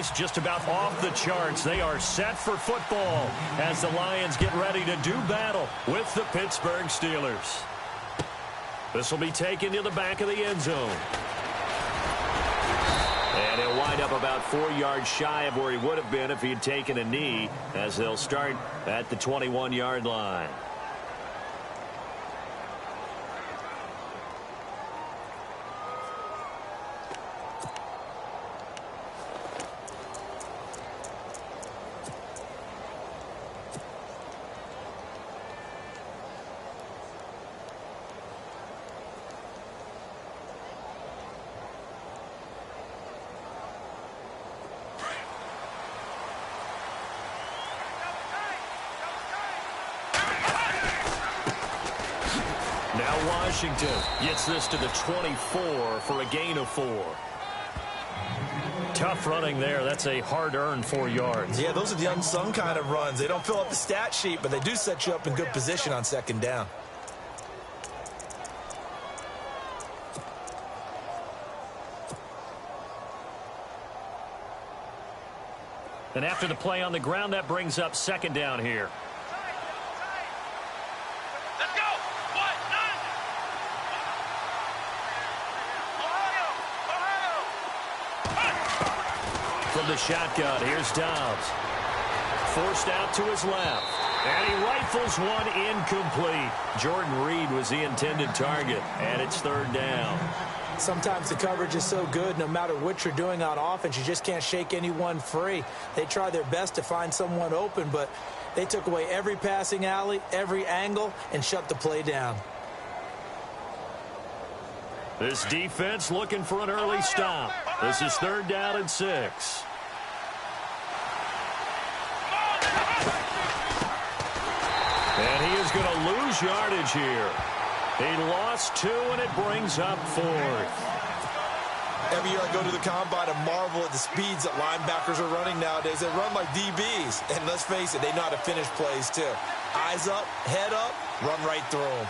pace just about off the charts. They are set for football as the Lions get ready to do battle with the Pittsburgh Steelers. This will be taken to the back of the end zone. And he'll wind up about 4 yards shy of where he would have been if he had taken a knee, as they'll start at the 21-yard line. Washington gets this to the 24 for a gain of 4. Tough running there. That's a hard-earned 4 yards. Yeah, those are the unsung kind of runs. They don't fill up the stat sheet, but they do set you up in good position on second down. And after the play on the ground, that brings up second down here. From the shotgun, here's Dobbs. Forced out to his left. And he rifles one incomplete. Jordan Reed was the intended target, and it's third down. Sometimes the coverage is so good, no matter what you're doing on offense, you just can't shake anyone free. They try their best to find someone open, but they took away every passing alley, every angle, and shut the play down. This defense looking for an early stop. This is third down and 6. And he is going to lose yardage here. He lost 2, and it brings up 4th. Every year I go to the combine and marvel at the speeds that linebackers are running nowadays. They run like DBs. And let's face it, they know how to finish plays too. Eyes up, head up, run right through them.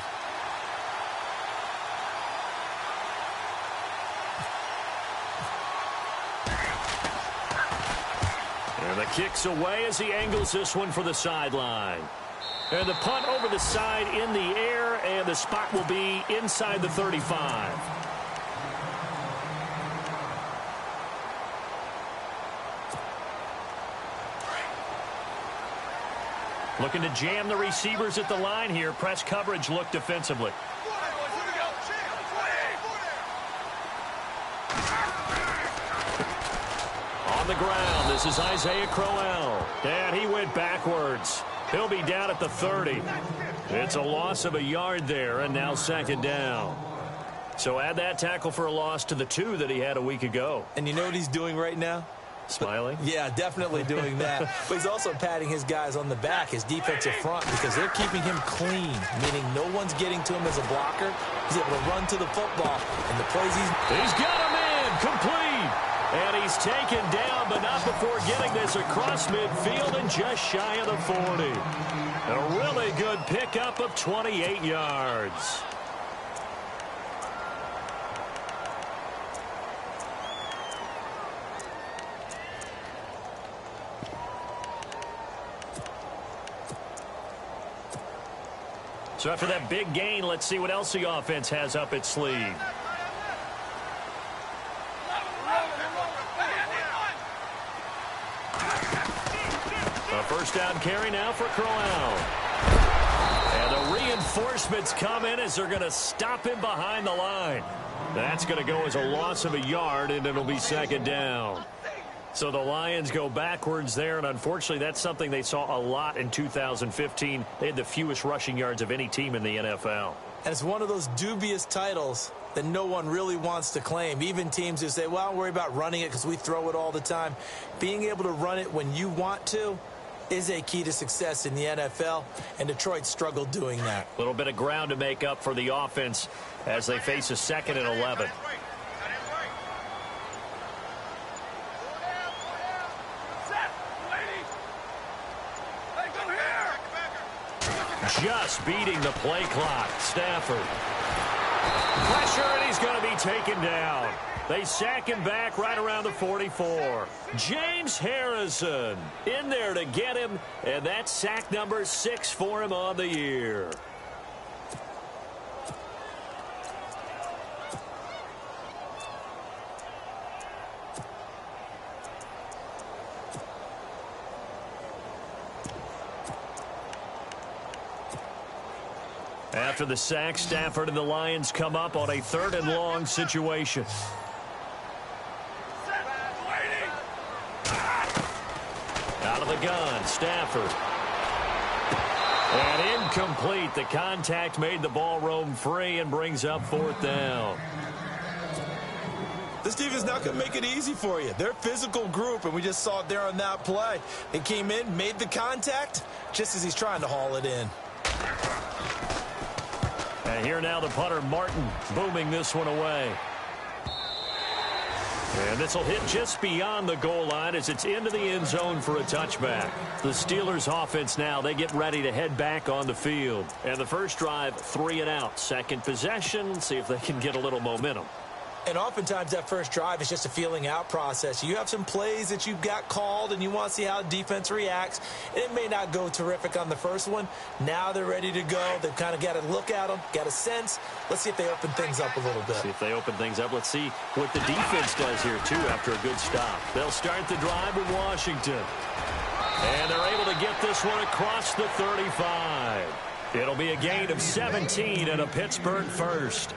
And the kick's away as he angles this one for the sideline. And the punt over the side in the air, and the spot will be inside the 35. Looking to jam the receivers at the line here. Press coverage look defensively. On the ground, this is Isaiah Crowell. And he went backwards. He'll be down at the 30. It's a loss of a yard there, and now second down. So add that tackle for a loss to the 2 that he had a week ago. And you know what he's doing right now? Smiling? Yeah, definitely doing that. But he's also patting his guys on the back, his defensive front, because they're keeping him clean, meaning no one's getting to him as a blocker. He's able to run to the football, and the plays he's got him in, complete. And he's taken down, but not before getting this across midfield and just shy of the 40. And a really good pickup of 28 yards. So after that big gain, let's see what else the offense has up its sleeve. A first down carry now for Crowell. And the reinforcements come in as they're going to stop him behind the line. That's going to go as a loss of a yard, and it'll be second down. So the Lions go backwards there, and unfortunately that's something they saw a lot in 2015. They had the fewest rushing yards of any team in the NFL. And it's one of those dubious titles that no one really wants to claim. Even teams who say, well, don't worry about running it because we throw it all the time. Being able to run it when you want to is a key to success in the NFL, and Detroit struggled doing that. A little bit of ground to make up for the offense as they face a 2nd and 11. Just beating the play clock. Stafford. Pressure, and he's going to be taken down. They sack him back right around the 44. James Harrison in there to get him, and that's sack number 6 for him on the year. After the sack, Stafford and the Lions come up on a 3rd and long situation. Out of the gun, Stafford. And incomplete. The contact made the ball roam free and brings up 4th down. This defense is not going to make it easy for you. They're a physical group, and we just saw it there on that play. They came in, made the contact, just as he's trying to haul it in. And here now the punter, Martin, booming this one away. And this will hit just beyond the goal line as it's into the end zone for a touchback. The Steelers offense now, they get ready to head back on the field. And the first drive, 3 and out. Second possession, see if they can get a little momentum. And oftentimes that first drive is just a feeling out process. You have some plays that you've got called and you want to see how the defense reacts. It may not go terrific on the first one. Now they're ready to go. They've kind of got to look at them, got a sense. Let's see if they open things up a little bit. See if they open things up. Let's see what the defense does here, too, after a good stop. They'll start the drive with Washington. And they're able to get this one across the 35. It'll be a gain of 17 and a Pittsburgh first.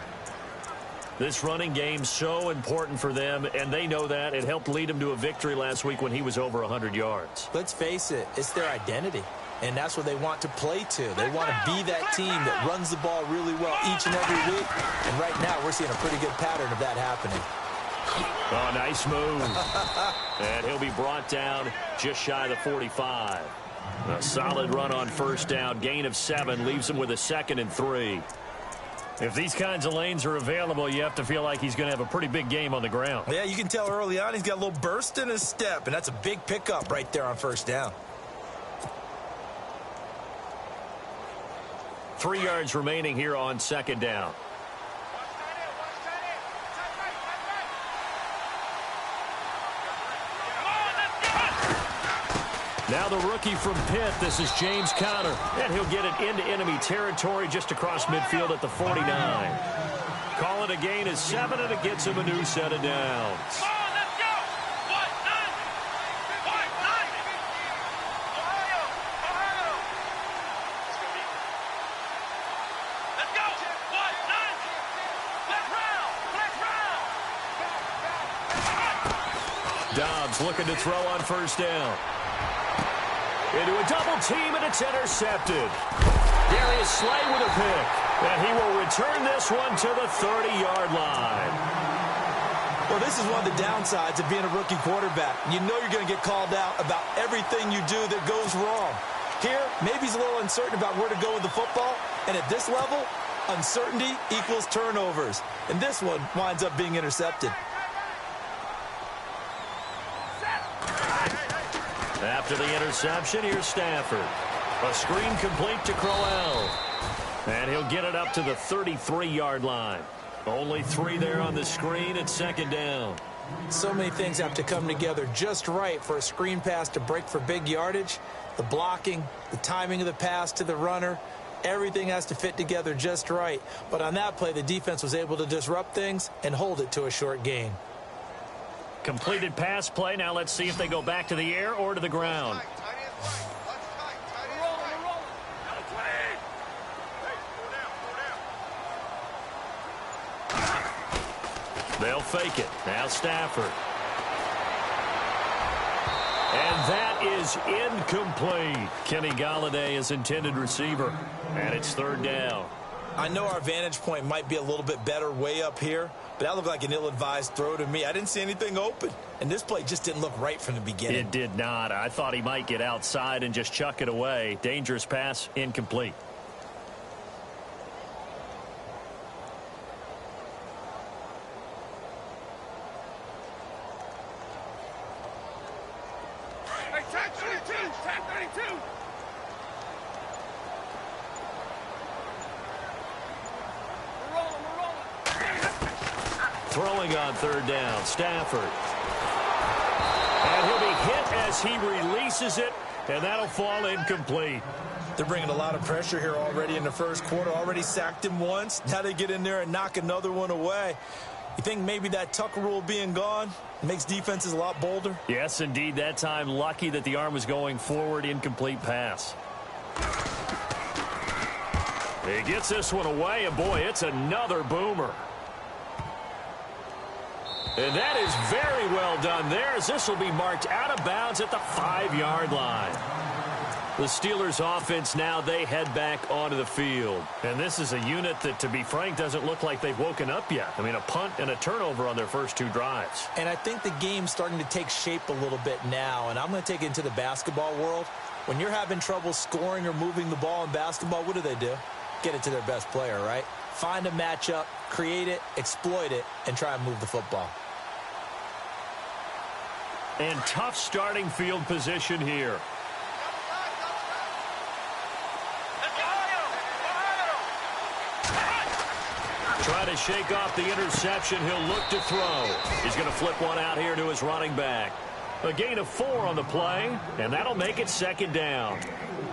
This running game so important for them, and they know that. It helped lead them to a victory last week when he was over 100 yards. Let's face it, it's their identity, and that's what they want to play to. They want to be that team that runs the ball really well each and every week, and right now we're seeing a pretty good pattern of that happening. Oh, nice move. And he'll be brought down just shy of the 45. A solid run on first down. Gain of 7 leaves him with a 2nd and 3. If these kinds of lanes are available, you have to feel like he's going to have a pretty big game on the ground. Yeah, you can tell early on he's got a little burst in his step, and that's a big pickup right there on first down. 3 yards remaining here on 2nd down. Now the rookie from Pitt, this is James Conner, and he'll get it into enemy territory just across midfield at the 49. Call it a gain of 7, and it gets him a new set of downs. Dobbs looking to throw on first down. Into a double team, and it's intercepted. Darius Slay with a pick, and he will return this one to the 30-yard line. Well, this is one of the downsides of being a rookie quarterback. You know you're going to get called out about everything you do that goes wrong. Here, maybe he's a little uncertain about where to go with the football, and at this level, uncertainty equals turnovers. And this one winds up being intercepted. After the interception, here's Stafford. A screen complete to Crowell. And he'll get it up to the 33-yard line. Only 3 there on the screen at 2nd down. So many things have to come together just right for a screen pass to break for big yardage. The blocking, the timing of the pass to the runner, everything has to fit together just right. But on that play, the defense was able to disrupt things and hold it to a short gain. Completed pass play. Now let's see if they go back to the air or to the ground. They'll fake it. Now Stafford. And that is incomplete. Kenny Golladay is intended receiver. And it's 3rd down. I know our vantage point might be a little bit better way up here, but that looked like an ill-advised throw to me. I didn't see anything open, and this play just didn't look right from the beginning. It did not. I thought he might get outside and just chuck it away. Dangerous pass, incomplete. Hey, tag 32! Tag 32! We're rolling, we're rolling. throwing on third down. Stafford. And he'll be hit as he releases it, and that'll fall incomplete. They're bringing a lot of pressure here already in the first quarter. Already sacked him once. Now they get in there and knock another one away. You think maybe that Tucker rule being gone makes defenses a lot bolder? Yes, indeed. That time, lucky that the arm was going forward. Incomplete pass. He gets this one away, and boy, it's another boomer. And that is very well done there, as this will be marked out of bounds at the 5-yard line. The Steelers offense now, they head back onto the field. And this is a unit that, to be frank, doesn't look like they've woken up yet. I mean, a punt and a turnover on their first 2 drives. And I think the game's starting to take shape a little bit now. And I'm going to take it into the basketball world. When you're having trouble scoring or moving the ball in basketball, what do? Get it to their best player, right? Find a matchup, create it, exploit it, and try and move the football. And tough starting field position here. Try to shake off the interception. He'll look to throw. He's going to flip one out here to his running back. A gain of 4 on the play, and that'll make it second down.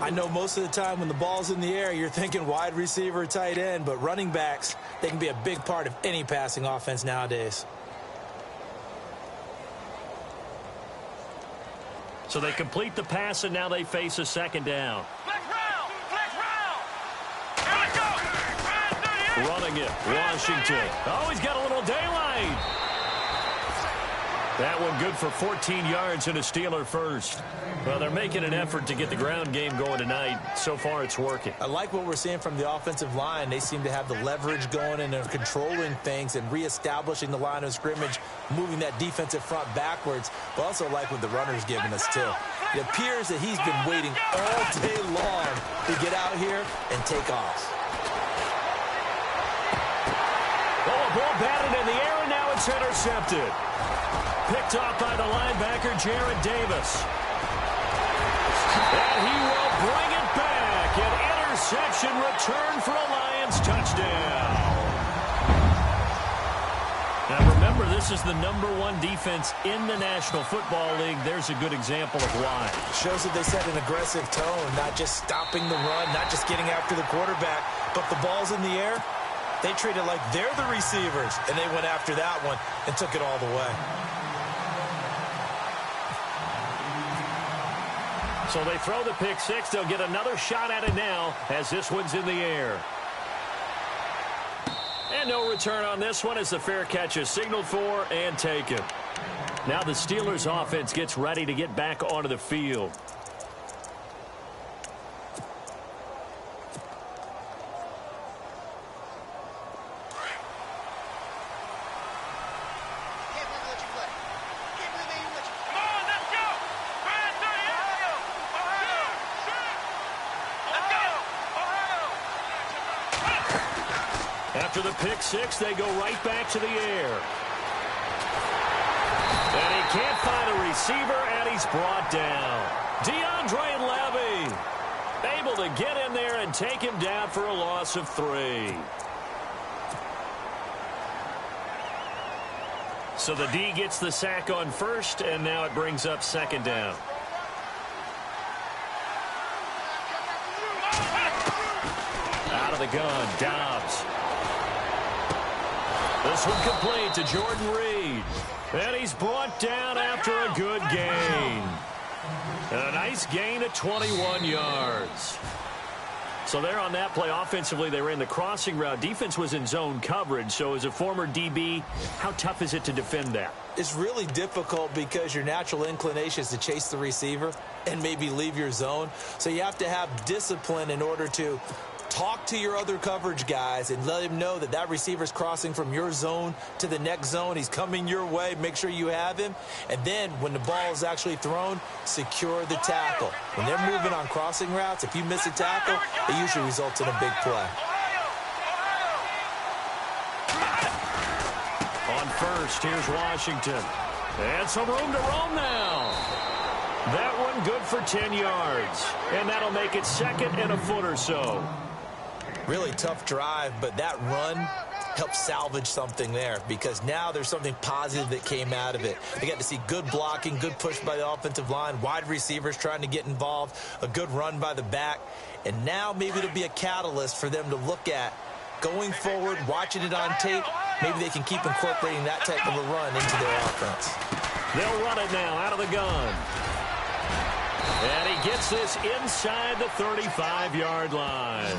I know most of the time when the ball's in the air, you're thinking wide receiver, tight end, but running backs, they can be a big part of any passing offense nowadays. So they complete the pass, and now they face a second down. Running it, Washington. Oh, he's got a little daylight. That one good for 14 yards and a Steeler first. Well, they're making an effort to get the ground game going tonight. So far, it's working. I like what we're seeing from the offensive line. They seem to have the leverage going and they're controlling things and reestablishing the line of scrimmage, moving that defensive front backwards. But also like what the runner's giving us, too. It appears that he's been waiting all day long to get out here and take off. Oh, a ball batted in the air, and now it's intercepted. Picked off by the linebacker, Jared Davis. And he will bring it back. An interception return for a Lions touchdown. Now remember, this is the #1 defense in the National Football League. There's a good example of why. Shows that they set an aggressive tone, not just stopping the run, not just getting after the quarterback, but the ball's in the air. They treat it like they're the receivers, and they went after that one and took it all the way. So they throw the pick 6. They'll get another shot at it now as this one's in the air. And no return on this one as the fair catch is signaled for and taken. Now the Steelers offense gets ready to get back onto the field. After the pick 6, they go right back to the air. And he can't find a receiver, and he's brought down. DeAndre Levy able to get in there and take him down for a loss of 3. So the D gets the sack on first, and now it brings up second down. Out of the gun, Dobbs. This one complete to Jordan Reed. And he's brought down after a good gain. And a nice gain at 21 yards. So there on that play, offensively, they ran the crossing route. Defense was in zone coverage. So as a former DB, how tough is it to defend that? It's really difficult because your natural inclination is to chase the receiver and maybe leave your zone. So you have to have discipline in order to talk to your other coverage guys and let him know that that receiver's crossing from your zone to the next zone. He's coming your way. Make sure you have him. And then when the ball is actually thrown, secure the tackle. When they're moving on crossing routes, if you miss a tackle, it usually results in a big play. On first, here's Washington. And some room to roam now. That one good for 10 yards. And that'll make it second and a foot or so. Really tough drive, but that run helped salvage something there, because now there's something positive that came out of it. They got to see good blocking, good push by the offensive line, wide receivers trying to get involved, a good run by the back, and now maybe it'll be a catalyst for them to look at going forward, watching it on tape. Maybe they can keep incorporating that type of a run into their offense. They'll run it now out of the gun. And he gets this inside the 35-yard line.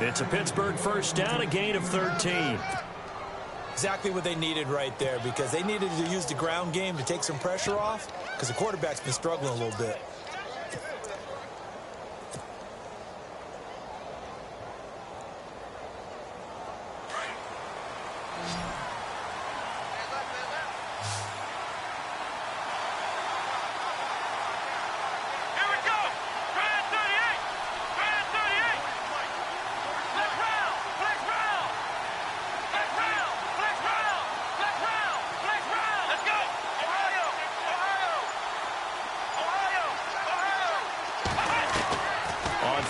It's a Pittsburgh first down, a gain of 13. Exactly what they needed right there, because they needed to use the ground game to take some pressure off, because the quarterback's been struggling a little bit.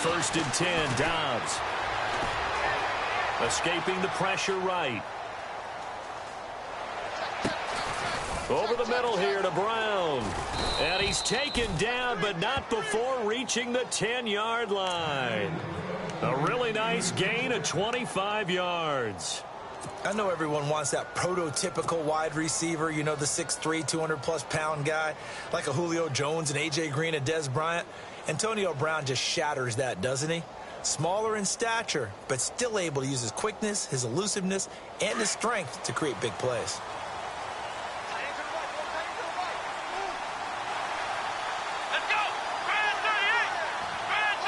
First and 10, Dobbs. Escaping the pressure right. Over the middle here to Brown. And he's taken down, but not before reaching the 10-yard line. A really nice gain of 25 yards. I know everyone wants that prototypical wide receiver, you know, the 6'3", 200-plus pound guy, like a Julio Jones and A.J. Green and Des Bryant. Antonio Brown just shatters that, doesn't he? Smaller in stature, but still able to use his quickness, his elusiveness, and his strength to create big plays. Let's go! Brand 38! Brand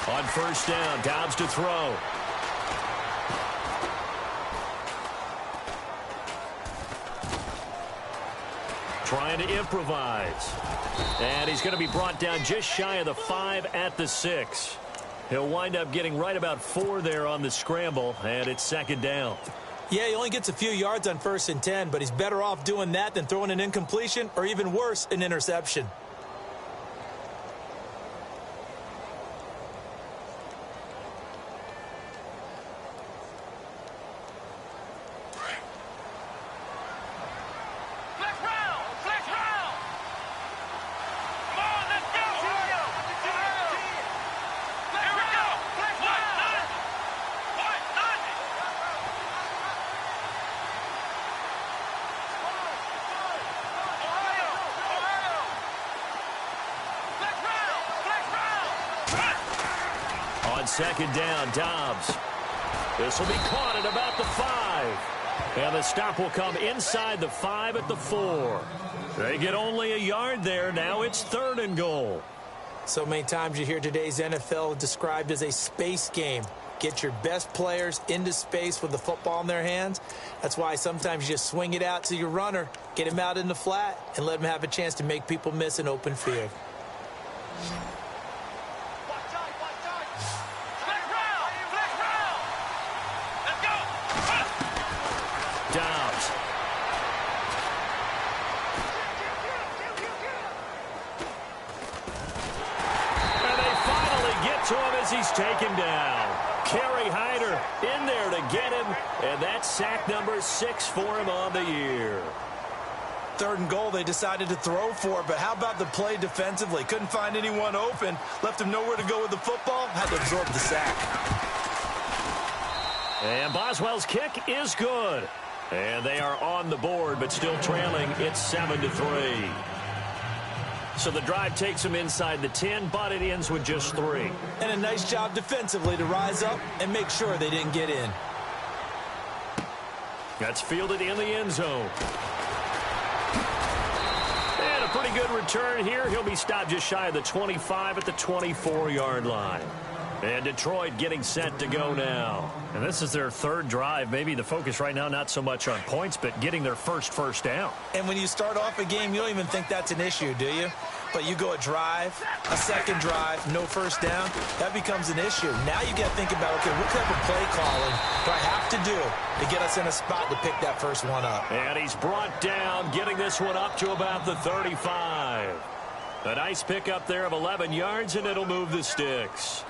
38! On first down, Dobbs to throw. Trying to improvise. And he's going to be brought down just shy of the 5 at the 6. He'll wind up getting right about 4 there on the scramble, and it's second down. Yeah, he only gets a few yards on first and 10, but he's better off doing that than throwing an incompletion or, even worse, an interception. Second down, Dobbs. This will be caught at about the 5. And the stop will come inside the 5 at the 4. They get only a yard there. Now it's 3rd and goal. So many times you hear today's NFL described as a space game. Get your best players into space with the football in their hands. That's why sometimes you just swing it out to your runner, get him out in the flat, and let him have a chance to make people miss an open field. He's taken down. Kerry Hyder in there to get him, and that's sack number 6 for him on the year. 3rd and goal, they decided to throw for, but how about the play defensively? Couldn't find anyone open, left him nowhere to go with the football, had to absorb the sack. And Boswell's kick is good. And they are on the board, but still trailing. It's 7-3. So the drive takes them inside the 10, but it ends with just 3. And a nice job defensively to rise up and make sure they didn't get in. That's fielded in the end zone. And a pretty good return here. He'll be stopped just shy of the 25 at the 24-yard line. And Detroit getting set to go now. And this is their 3rd drive. Maybe the focus right now not so much on points, but getting their first down. And when you start off a game, you don't even think that's an issue, do you? But you go a drive, a second drive, no first down, that becomes an issue. Now you got to think about, okay, what type of play calling do I have to do to get us in a spot to pick that first one up? And he's brought down, getting this one up to about the 35. A nice pickup there of 11 yards, and it'll move the sticks.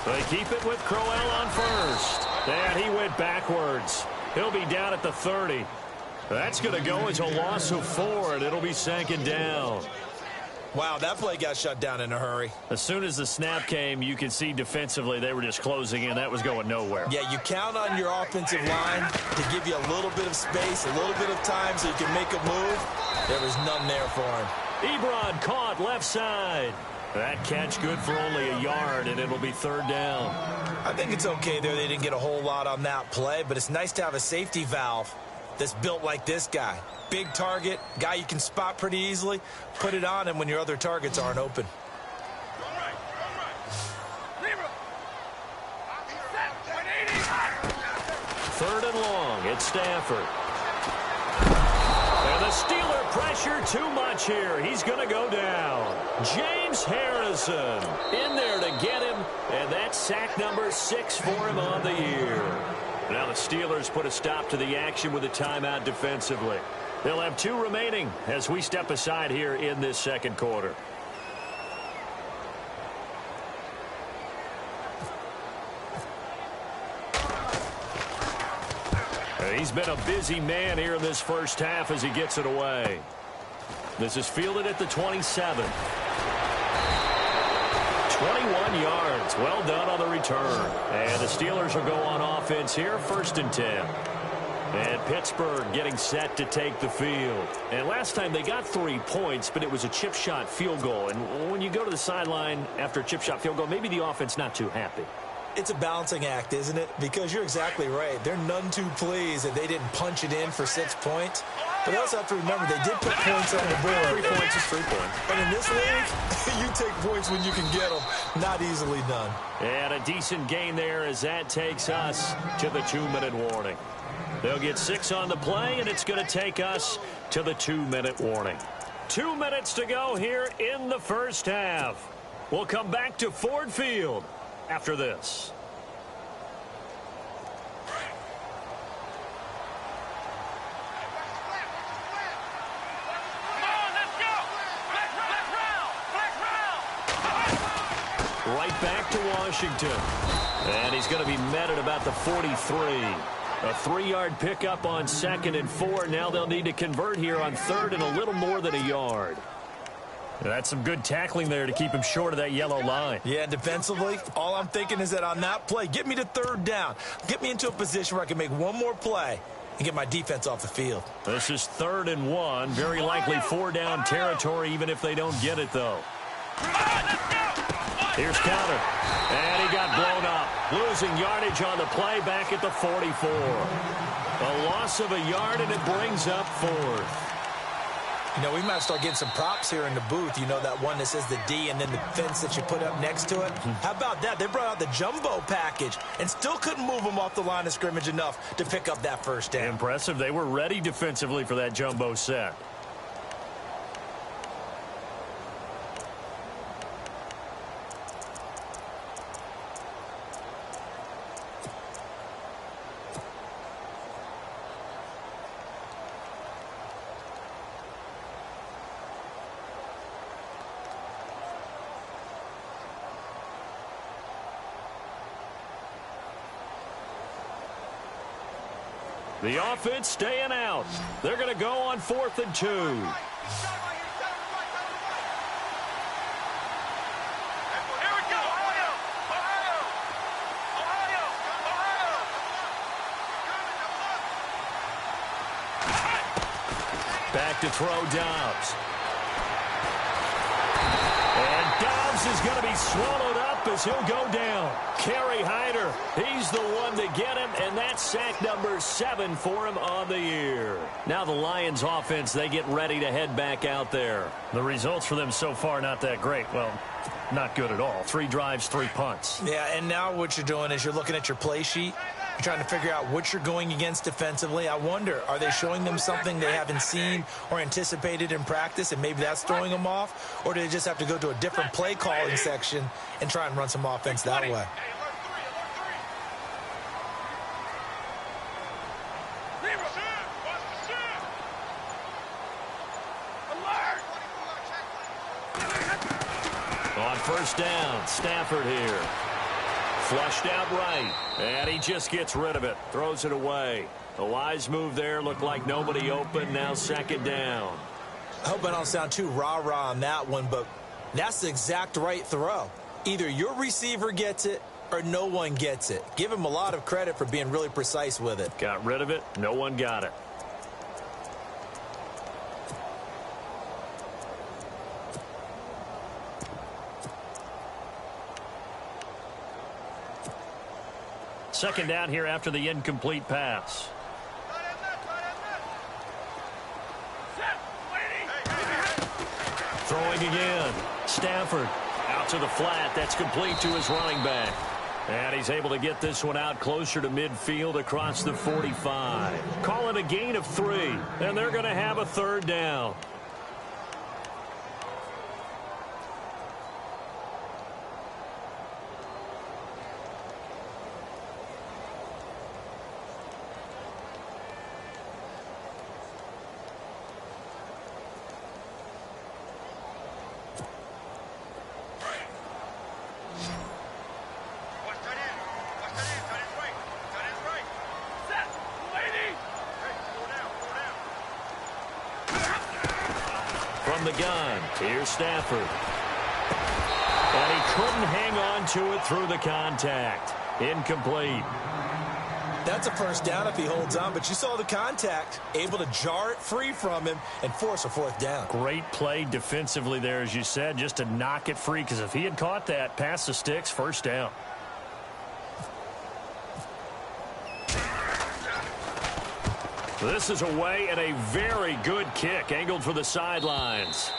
They keep it with Crowell on first. And he went backwards. He'll be down at the 30. That's going to go as a loss of 4, and it'll be second down. Wow, that play got shut down in a hurry. As soon as the snap came, you could see defensively they were just closing in. That was going nowhere. Yeah, you count on your offensive line to give you a little bit of space, a little bit of time so you can make a move. There was none there for him. Ebron caught left side. That catch good for only a yard, and it'll be third down. I think it's okay there. They didn't get a whole lot on that play, but it's nice to have a safety valve that's built like this guy. Big target, guy you can spot pretty easily. Put it on him when your other targets aren't open. Third and long. It's Stafford. And the Steeler pressure too much here. He's going to go down. James Harrison in there to get him, and that's sack number 6 for him on the year. Now the Steelers put a stop to the action with a timeout defensively. They'll have 2 remaining as we step aside here in this second quarter. He's been a busy man here in this first half as he gets it away. This is fielded at the 27. 21 yards. Well done on the return. And the Steelers will go on offense here, 1st and 10. And Pittsburgh getting set to take the field. And last time they got 3 points, but it was a chip shot field goal. And when you go to the sideline after a chip shot field goal, maybe the offense not too happy. It's a balancing act, isn't it? Because you're exactly right. They're none too pleased that they didn't punch it in for 6 points. But they also have to remember they did put points on the board. 3 points is 3 points. And in this league, you take points when you can get them. Not easily done. And a decent gain there as that takes us to the 2-minute warning. They'll get 6 on the play, and it's going to take us to the 2-minute warning. 2 minutes to go here in the first half. We'll come back to Ford Field after this. Right back to Washington. And he's going to be met at about the 43. A 3-yard pickup on 2nd and 4. Now they'll need to convert here on 3rd and a little more than a yard. That's some good tackling there to keep him short of that yellow line. Yeah, defensively, all I'm thinking is that on that play, get me to 3rd down. Get me into a position where I can make one more play and get my defense off the field. This is 3rd and 1. Very likely 4-down territory, even if they don't get it, though. Here's counter. And he got blown up. Losing yardage on the play back at the 44. A loss of a yard, and it brings up 4th. You know, we might start getting some props here in the booth. You know, that one that says the D and then the fence that you put up next to it. How about that? They brought out the jumbo package and still couldn't move them off the line of scrimmage enough to pick up that 1st down. Impressive. They were ready defensively for that jumbo set. The offense staying out. They're going to go on 4th and 2. Back to throw Dobbs. And Dobbs is going to be swallowed up as he'll go down. Kerry Hyder, he's the one to get him, and that's sack number 7 for him on the year. Now the Lions offense, they get ready to head back out there. The results for them so far not that great. Well, not good at all. 3 drives, 3 punts. Yeah, and now what you're doing is you're looking at your play sheet, You're trying to figure out what you're going against defensively. I wonder, are they showing them something they haven't seen or anticipated in practice, and maybe that's throwing them off? Or do they just have to go to a different play calling section and try and run some offense that way? On first down, Stafford here. Flushed out right, and he just gets rid of it. Throws it away. A wise move there. Looked like nobody open. Now second down. I hope I don't sound too rah-rah on that one, but that's the exact right throw. Either your receiver gets it or no one gets it. Give him a lot of credit for being really precise with it. Got rid of it. No one got it. Second down here after the incomplete pass. Throwing again. Stafford out to the flat. That's complete to his running back. And he's able to get this one out closer to midfield across the 45. Call it a gain of 3, and they're going to have a third down. From the gun, here's Stafford. And he couldn't hang on to it through the contact. Incomplete. That's a first down if he holds on, but you saw the contact. Able to jar it free from him and force a fourth down. Great play defensively there, as you said, just to knock it free, because if he had caught that, past the sticks, first down. This is away and a very good kick, angled for the sidelines.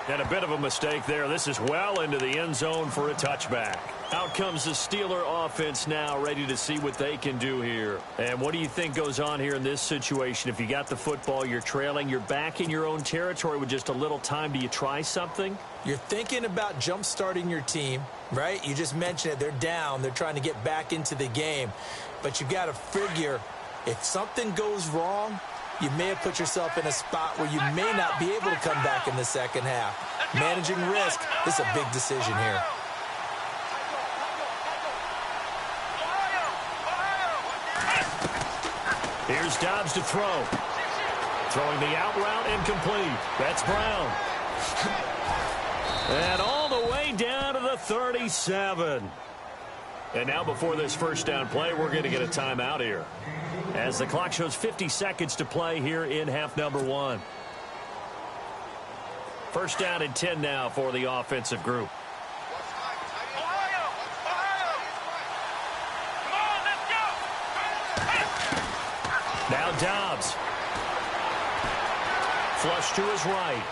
And a bit of a mistake there. This is well into the end zone for a touchback. Out comes the Steeler offense now, ready to see what they can do here. And what do you think goes on here in this situation? If you got the football, you're trailing, you're back in your own territory with just a little time. Do you try something? You're thinking about jump-starting your team, right? You just mentioned it. They're down. They're trying to get back into the game. But you've got to figure, if something goes wrong, you may have put yourself in a spot where you may not be able to come back in the second half. Managing risk is a big decision here. Here's Dobbs to throw. Throwing the out route, incomplete. That's Brown. And all the way down to the 37. And now before this first down play, we're going to get a timeout here, as the clock shows 50 seconds to play here in half number 1. First down and 10 now for the offensive group. Now Dobbs. Flush to his right.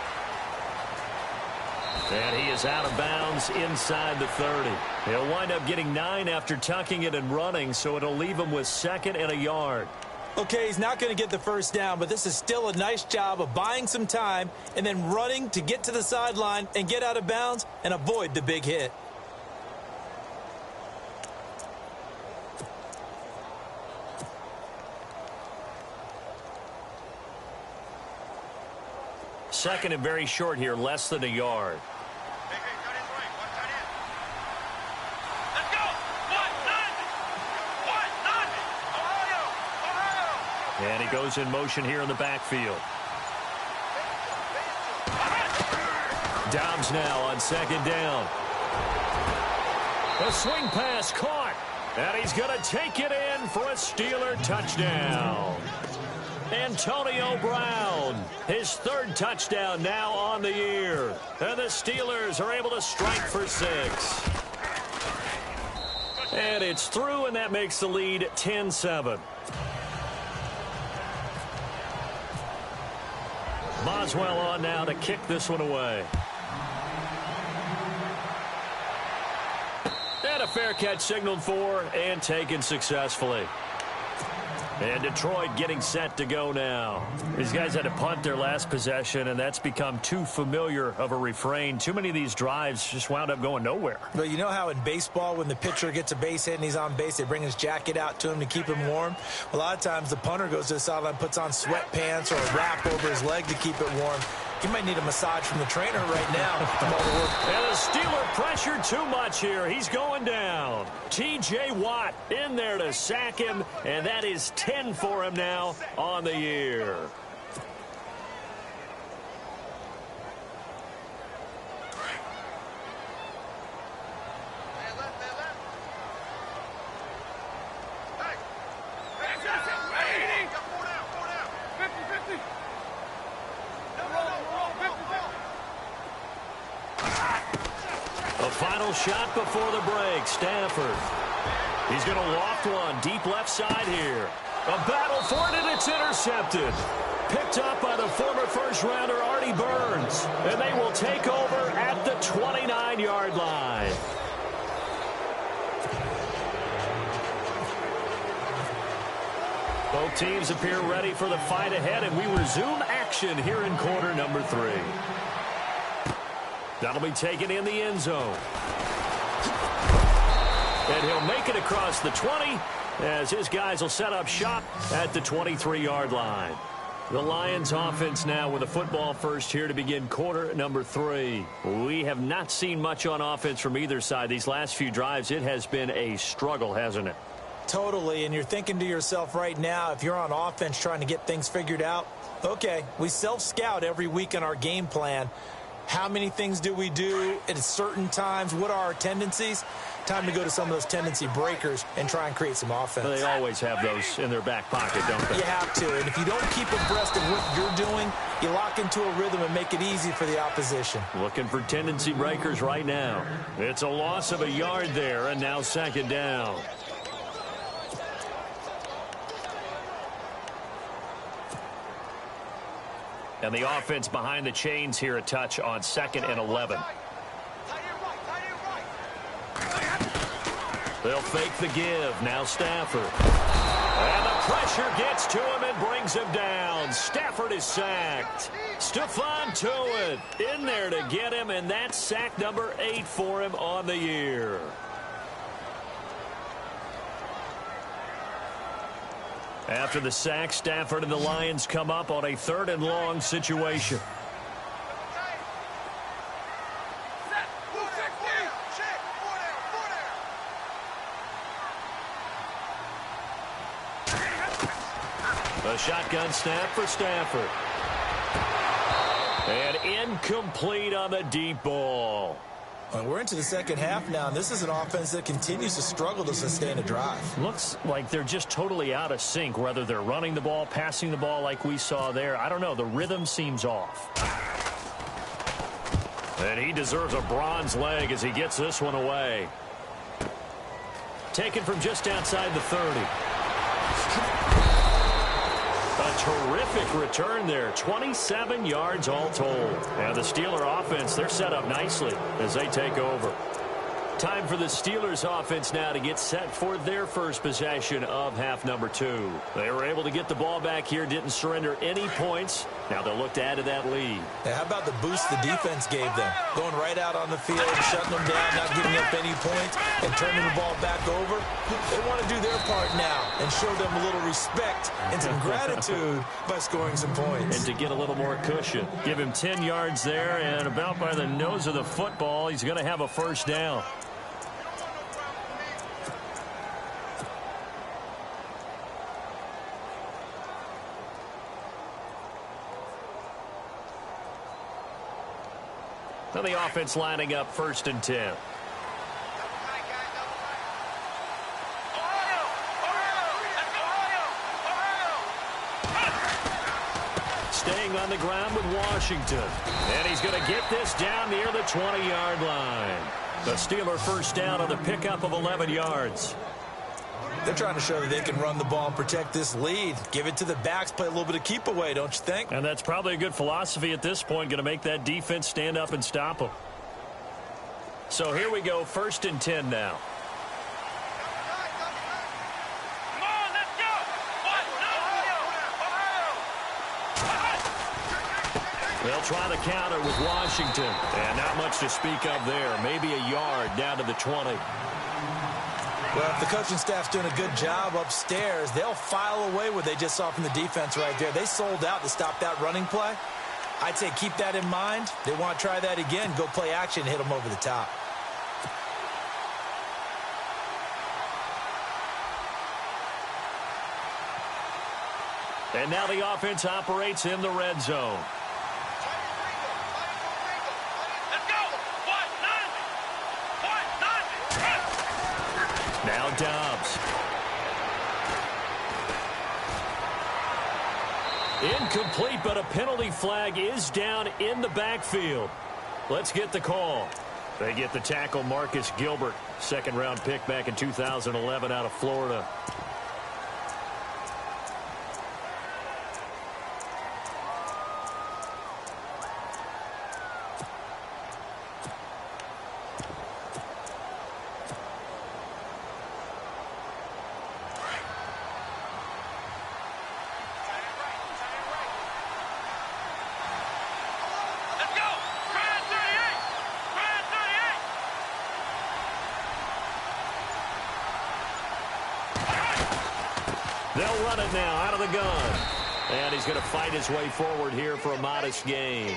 And he is out of bounds inside the 30. He'll wind up getting 9 after tucking it and running, so it'll leave him with 2nd and a yard. Okay, he's not going to get the first down, but this is still a nice job of buying some time and then running to get to the sideline and get out of bounds and avoid the big hit. Second and very short here, less than a yard. And he goes in motion here in the backfield. Dobbs now on second down. A swing pass caught. And he's going to take it in for a Steeler touchdown. Antonio Brown, his 3rd touchdown now on the year. And the Steelers are able to strike for 6. And it's through, and that makes the lead 10-7. Boswell on now to kick this one away. And a a fair catch signaled for and taken successfully. And Detroit getting set to go now. These guys had to punt their last possession, and that's become too familiar of a refrain. Too many of these drives just wound up going nowhere. But you know how in baseball, when the pitcher gets a base hit and he's on base, they bring his jacket out to him to keep him warm? A lot of times the punter goes to the sideline, puts on sweatpants or a wrap over his leg to keep it warm. He might need a massage from the trainer right now. And the Steeler pressure too much here. He's going down. T.J. Watt in there to sack him, and that is 10 for him now on the year. Final shot before the break. Stafford. He's going to loft one deep left side here. A battle for it, and it's intercepted. Picked up by the former first-rounder Artie Burns. And they will take over at the 29-yard line. Both teams appear ready for the fight ahead, and we resume action here in quarter number 3. That'll be taken in the end zone. And he'll make it across the 20 as his guys will set up shop at the 23-yard line. The Lions offense now with a football first here to begin quarter number 3. We have not seen much on offense from either side. These last few drives, it has been a struggle, hasn't it? Totally, and you're thinking to yourself right now, if you're on offense trying to get things figured out, okay, we self-scout every week in our game plan. How many things do we do at certain times? What are our tendencies? Time to go to some of those tendency breakers and try and create some offense. They always have those in their back pocket, don't they? You have to, and if you don't keep abreast of what you're doing, you lock into a rhythm and make it easy for the opposition. Looking for tendency breakers right now. It's a loss of a yard there, and now second down. And the offense behind the chains here a touch on 2nd and 11. They'll fake the give. Now Stafford. And the pressure gets to him and brings him down. Stafford is sacked. Stephon Tuitt in there to get him, and that's sack number 8 for him on the year. After the sack, Stafford and the Lions come up on a 3rd and long situation. A shotgun snap for Stafford. And incomplete on the deep ball. We're into the second half now, and this is an offense that continues to struggle to sustain a drive. Looks like they're just totally out of sync, whether they're running the ball, passing the ball like we saw there. I don't know. The rhythm seems off. And he deserves a bronze leg as he gets this one away. Taken from just outside the 30. A terrific return there. 27 yards all told. And the Steeler offense, they're set up nicely as they take over. Time for the Steelers offense now to get set for their first possession of half number 2. They were able to get the ball back here, didn't surrender any points. Now they'll look to add to that lead. Now, how about the boost the defense gave them? Going right out on the field, shutting them down, not giving up any points, and turning the ball back over. They want to do their part now and show them a little respect and some gratitude by scoring some points. And to get a little more cushion. Give him 10 yards there, and about by the nose of the football, he's going to have a first down. So the offense lining up 1st and 10. Staying on the ground with Washington. And he's going to get this down near the 20-yard line. The Steeler first down on the pickup of 11 yards. They're trying to show that they can run the ball and protect this lead. Give it to the backs, play a little bit of keep away, don't you think? And that's probably a good philosophy at this point, going to make that defense stand up and stop them. So here we go, 1st and 10 now. They'll try the counter with Washington. And not much to speak of there. Maybe a yard down to the 20. Well, if the coaching staff's doing a good job upstairs, they'll file away what they just saw from the defense right there. They sold out to stop that running play. I'd say keep that in mind. They want to try that again. Go play action and hit them over the top. And now the offense operates in the red zone. Let's go. Now Dobbs. Incomplete, but a penalty flag is down in the backfield. Let's get the call. They get the tackle, Marcus Gilbert, second-round pick back in 2011 out of Florida. They'll run it now out of the gun. And he's going to fight his way forward here for a modest gain.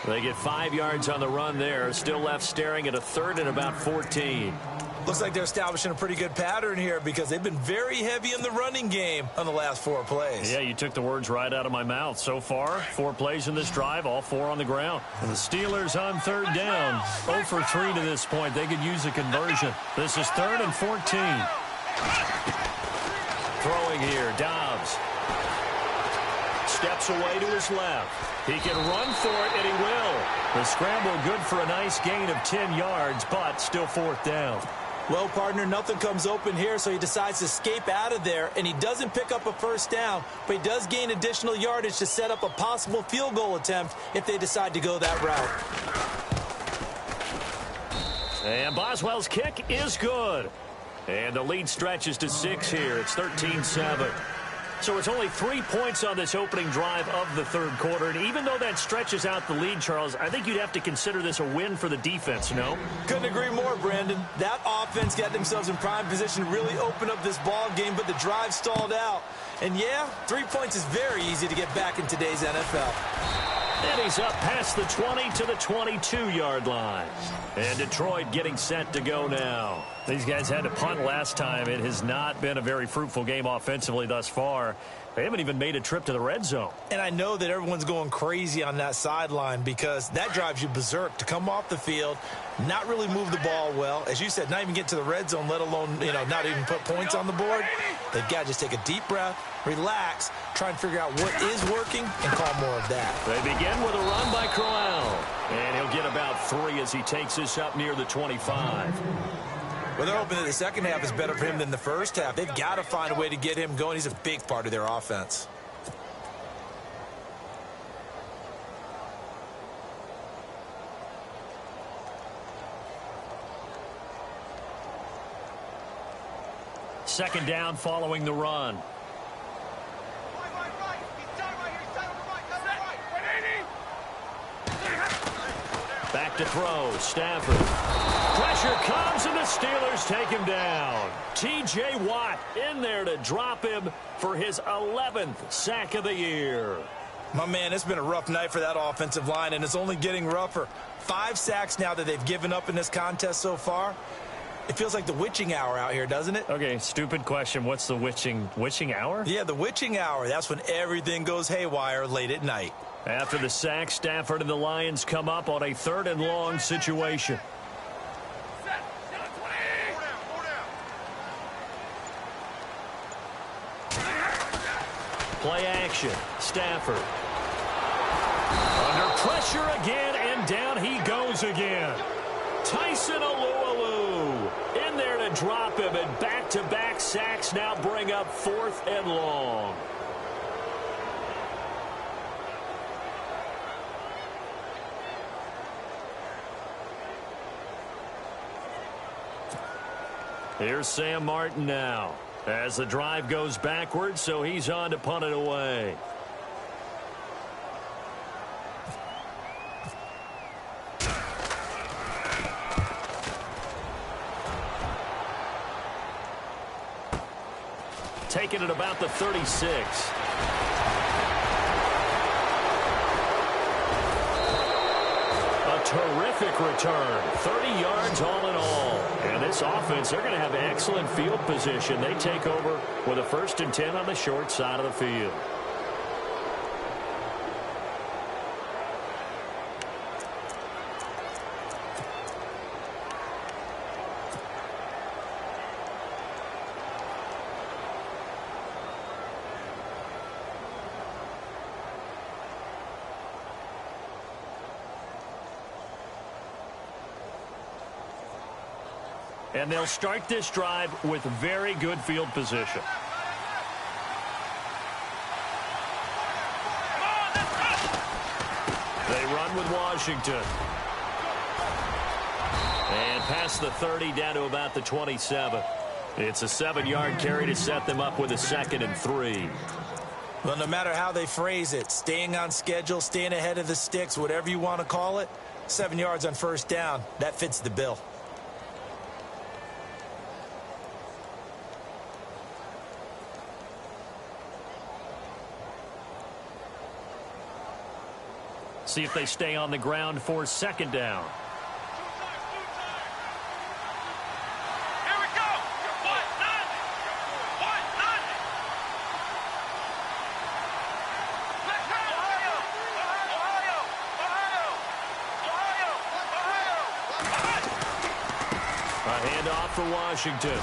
They get 5 yards on the run there. Still left staring at a third and about 14. Looks like they're establishing a pretty good pattern here because they've been very heavy in the running game on the last 4 plays. Yeah, you took the words right out of my mouth. So far, 4 plays in this drive, all 4 on the ground. And the Steelers on third down. 0 for 3 to this point. They could use a conversion. This is 3rd and 14. Throwing here, Dobbs. Steps away to his left. He can run for it, and he will. The scramble good for a nice gain of 10 yards, but still 4th down. Well, partner, nothing comes open here, so he decides to escape out of there, and he doesn't pick up a first down, but he does gain additional yardage to set up a possible field goal attempt if they decide to go that route. And Boswell's kick is good. And the lead stretches to 6 here. It's 13-7. So it's only 3 points on this opening drive of the third quarter. And even though that stretches out the lead, Charles, I think you'd have to consider this a win for the defense, no? Couldn't agree more, Brandon. That offense got themselves in prime position to really open up this ball game, but the drive stalled out. And, yeah, 3 points is very easy to get back in today's NFL. And he's up past the 20 to the 22-yard line. And Detroit getting set to go now. These guys had to punt last time. It has not been a very fruitful game offensively thus far. They haven't even made a trip to the red zone. And I know that everyone's going crazy on that sideline because that drives you berserk to come off the field, not really move the ball well. As you said, not even get to the red zone, let alone, not even put points on the board. They've got to just take a deep breath, relax, try and figure out what is working, and call more of that. They begin with a run by Crowell. And he'll get about 3 as he takes this up near the 25. Well, they're hoping that the second half is better for him than the first half. They've got to find a way to get him going. He's a big part of their offense. Second down following the run. Back to throw, Stafford. Pressure comes, and the Steelers take him down. T.J. Watt in there to drop him for his 11th sack of the year. My man, it's been a rough night for that offensive line, and it's only getting rougher. 5 sacks now that they've given up in this contest so far. It feels like the witching hour out here, doesn't it? Okay, stupid question. What's the witching hour? Yeah, the witching hour. That's when everything goes haywire late at night. After the sack, Stafford and the Lions come up on a 3rd and long situation. Play action. Stafford. Under pressure again, and down he goes again. Tyson Alualu in there to drop him, and back-to-back sacks now bring up 4th and long. Here's Sam Martin now as the drive goes backwards, so he's on to punt it away. take it at about the 36. A terrific return. 30 yards all in all. And this offense, they're going to have excellent field position. They take over with a 1st and 10 on the short side of the field. And they'll start this drive with very good field position. They run with Washington. And past the 30 down to about the 27. It's a 7-yard carry to set them up with a 2nd and 3. Well, no matter how they phrase it, staying on schedule, staying ahead of the sticks, whatever you want to call it, 7 yards on 1st down, that fits the bill. See if they stay on the ground for 2nd down. Here we go. What? None. What? None. Let's go. Ohio. A handoff for Washington.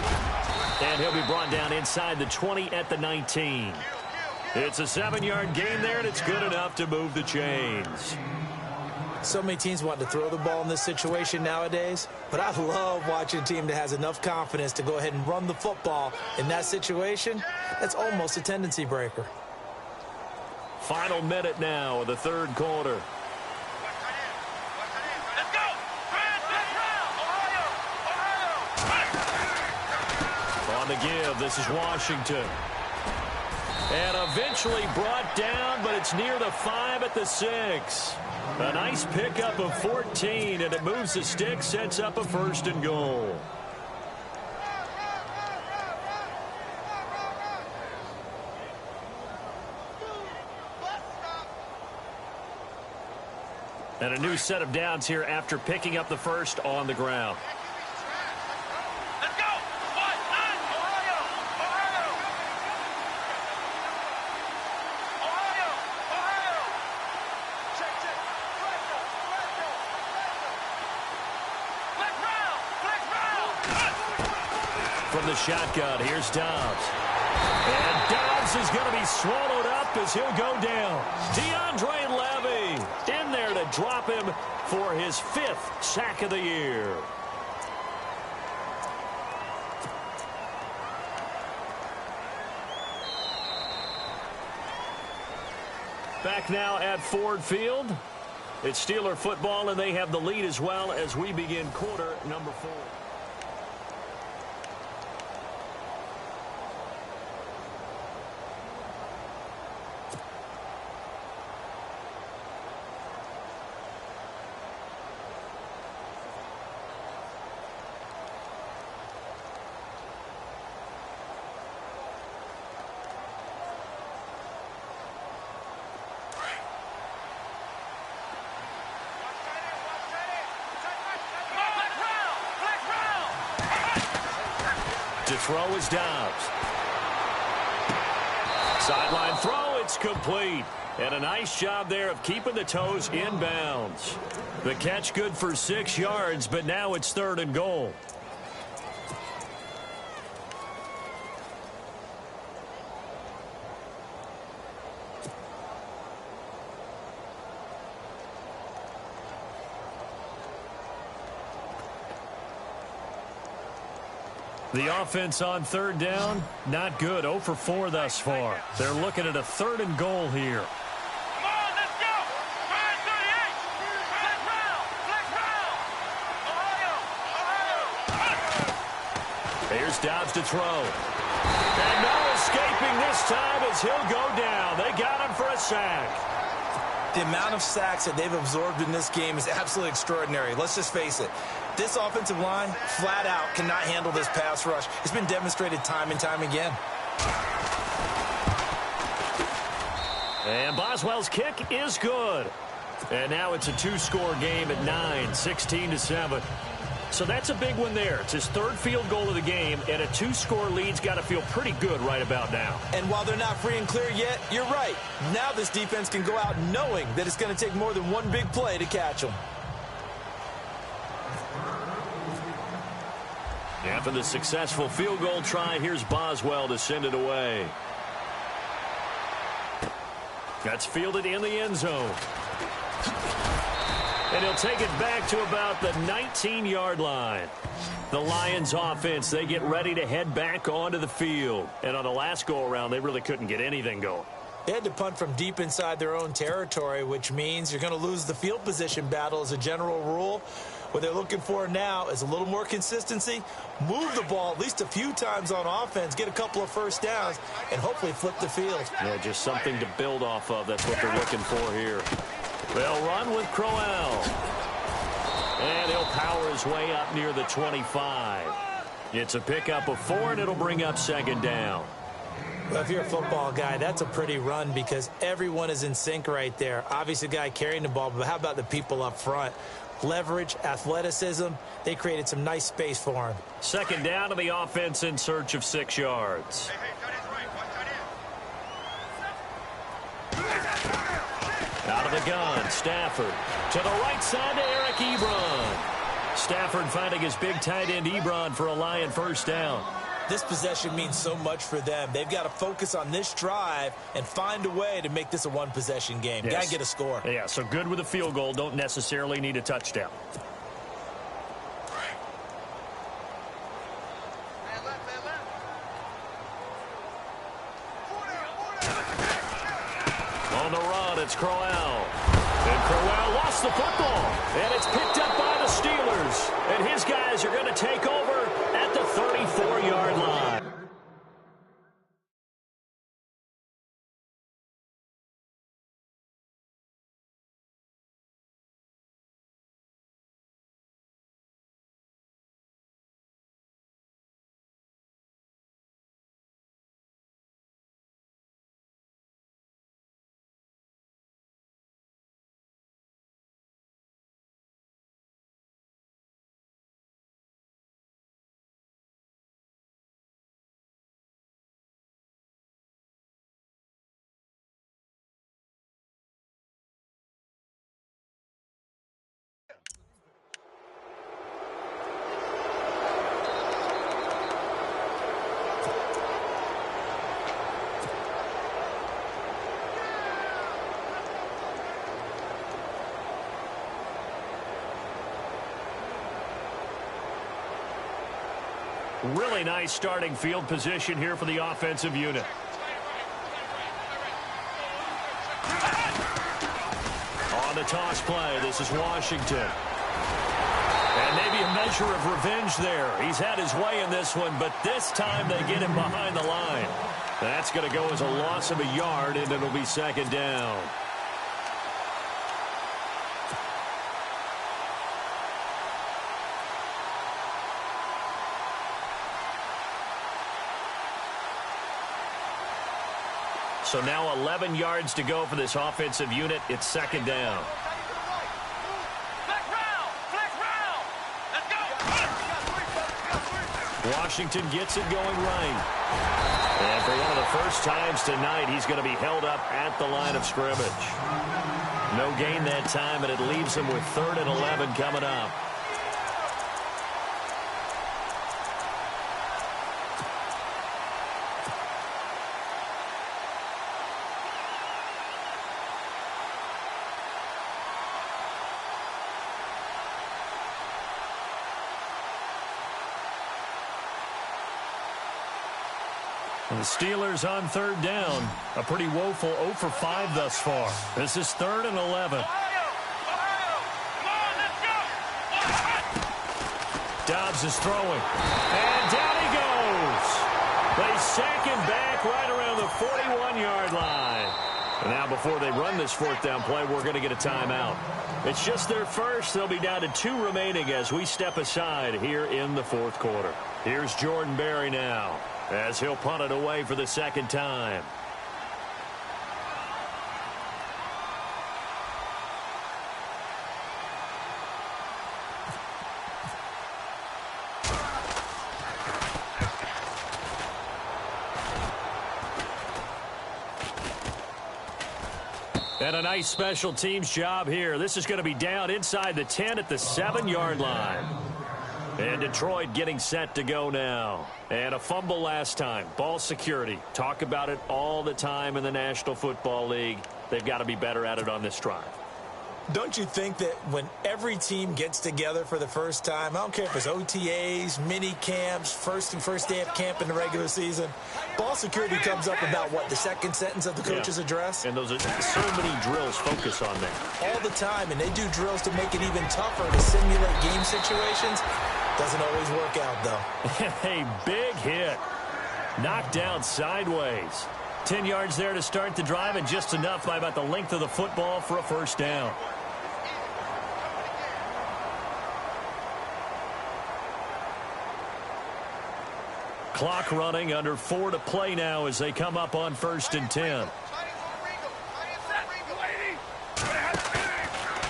And he'll be brought down inside the 20 at the 19. It's a 7-yard gain there, and it's good enough to move the chains. So many teams want to throw the ball in this situation nowadays, but I love watching a team that has enough confidence to go ahead and run the football in that situation. That's almost a tendency breaker. Final minute now of the 3rd quarter. Let's go. Ohio. On the give, this is Washington. And eventually brought down, but it's near the 5 at the 6. A nice pickup of 14, and it moves the stick, sets up a 1st and goal. And a new set of downs here after picking up the 1st on the ground. Let's go. What? None. Ohio. Check. From the shotgun, here's Dobbs. And Dobbs is going to be swallowed up as he'll go down. DeAndre Levy in there to drop him for his 5th sack of the year. Back now at Ford Field. It's Steeler football, and they have the lead as well as we begin quarter number 4. To throw is Dobbs. Sideline throw, it's complete. And a nice job there of keeping the toes in bounds. The catch good for 6 yards, but now it's 3rd and goal. The offense on 3rd down, not good. 0 for 4 thus far. They're looking at a 3rd and goal here. Come on, let's go. 38. Flex round. Ohio. Here's Dobbs to throw. And no escaping this time as he'll go down. They got him for a sack. The amount of sacks that they've absorbed in this game is absolutely extraordinary. Let's just face it. This offensive line, flat out, cannot handle this pass rush. It's been demonstrated time and time again. And Boswell's kick is good. And now it's a two-score game at 9, 16-7. So that's a big one there. It's his third field goal of the game, and a two-score lead's got to feel pretty good right about now. And while they're not free and clear yet, you're right. Now this defense can go out knowing that it's going to take more than one big play to catch them. After the successful field goal try, here's Boswell to send it away. That's fielded in the end zone. And he'll take it back to about the 19-yard line. The Lions offense, they get ready to head back onto the field. And on the last go-around, they really couldn't get anything going. They had to punt from deep inside their own territory, which means you're going to lose the field position battle as a general rule. What they're looking for now is a little more consistency, move the ball at least a few times on offense, get a couple of first downs, and hopefully flip the field. Yeah, just something to build off of. That's what they're looking for here. They'll run with Crowell. And he'll power his way up near the 25. It's a pickup of 4, and it'll bring up second down. Well, if you're a football guy, that's a pretty run because everyone is in sync right there. Obviously, the guy carrying the ball, but how about the people up front? Leverage, athleticism, they created some nice space for him. Second down to the offense in search of 6 yards. Out of the gun, Stafford. To the right side to Eric Ebron. Stafford finding his big tight end Ebron for a Lion first down. This possession means so much for them. They've got to focus on this drive and find a way to make this a one-possession game. Yes. Got to get a score. Yeah, so good with a field goal. Don't necessarily need a touchdown. On the run, it's Crowell. And Crowell lost the football. And it's picked up by the Steelers. And his guys are going to take over at the 34-yard line. Really nice starting field position here for the offensive unit. On the toss play, this is Washington. And maybe a measure of revenge there. He's had his way in this one, but this time they get him behind the line. That's going to go as a loss of a yard, and it'll be second down. So now 11 yards to go for this offensive unit. It's second down. Washington gets it going right. And for one of the first times tonight, he's going to be held up at the line of scrimmage. No gain that time, and it leaves him with 3rd and 11 coming up. And the Steelers on 3rd down. A pretty woeful 0 for 5 thus far. This is 3rd and 11. Dobbs is throwing. And down he goes. They sack him back right around the 41-yard line. And now before they run this 4th down play, we're going to get a timeout. It's just their first. They'll be down to 2 remaining as we step aside here in the 4th quarter. Here's Jordan Berry now, as he'll punt it away for the 2nd time. And a nice special teams job here. This is going to be down inside the 10 at the 7-yard line. And Detroit getting set to go now. And a fumble last time. Ball security. Talk about it all the time in the National Football League. They've got to be better at it on this drive. Don't you think that when every team gets together for the first time, I don't care if it's OTAs, mini camps, first day of camp in the regular season, ball security comes up about, what, the second sentence of the coach's address? And those are so many drills focus on that. All the time, and they do drills to make it even tougher to simulate game situations. Doesn't always work out, though. A big hit. Knocked down sideways. 10 yards there to start the drive, and just enough by about the length of the football for a first down. Clock running, under 4 to play now as they come up on 1st and 10.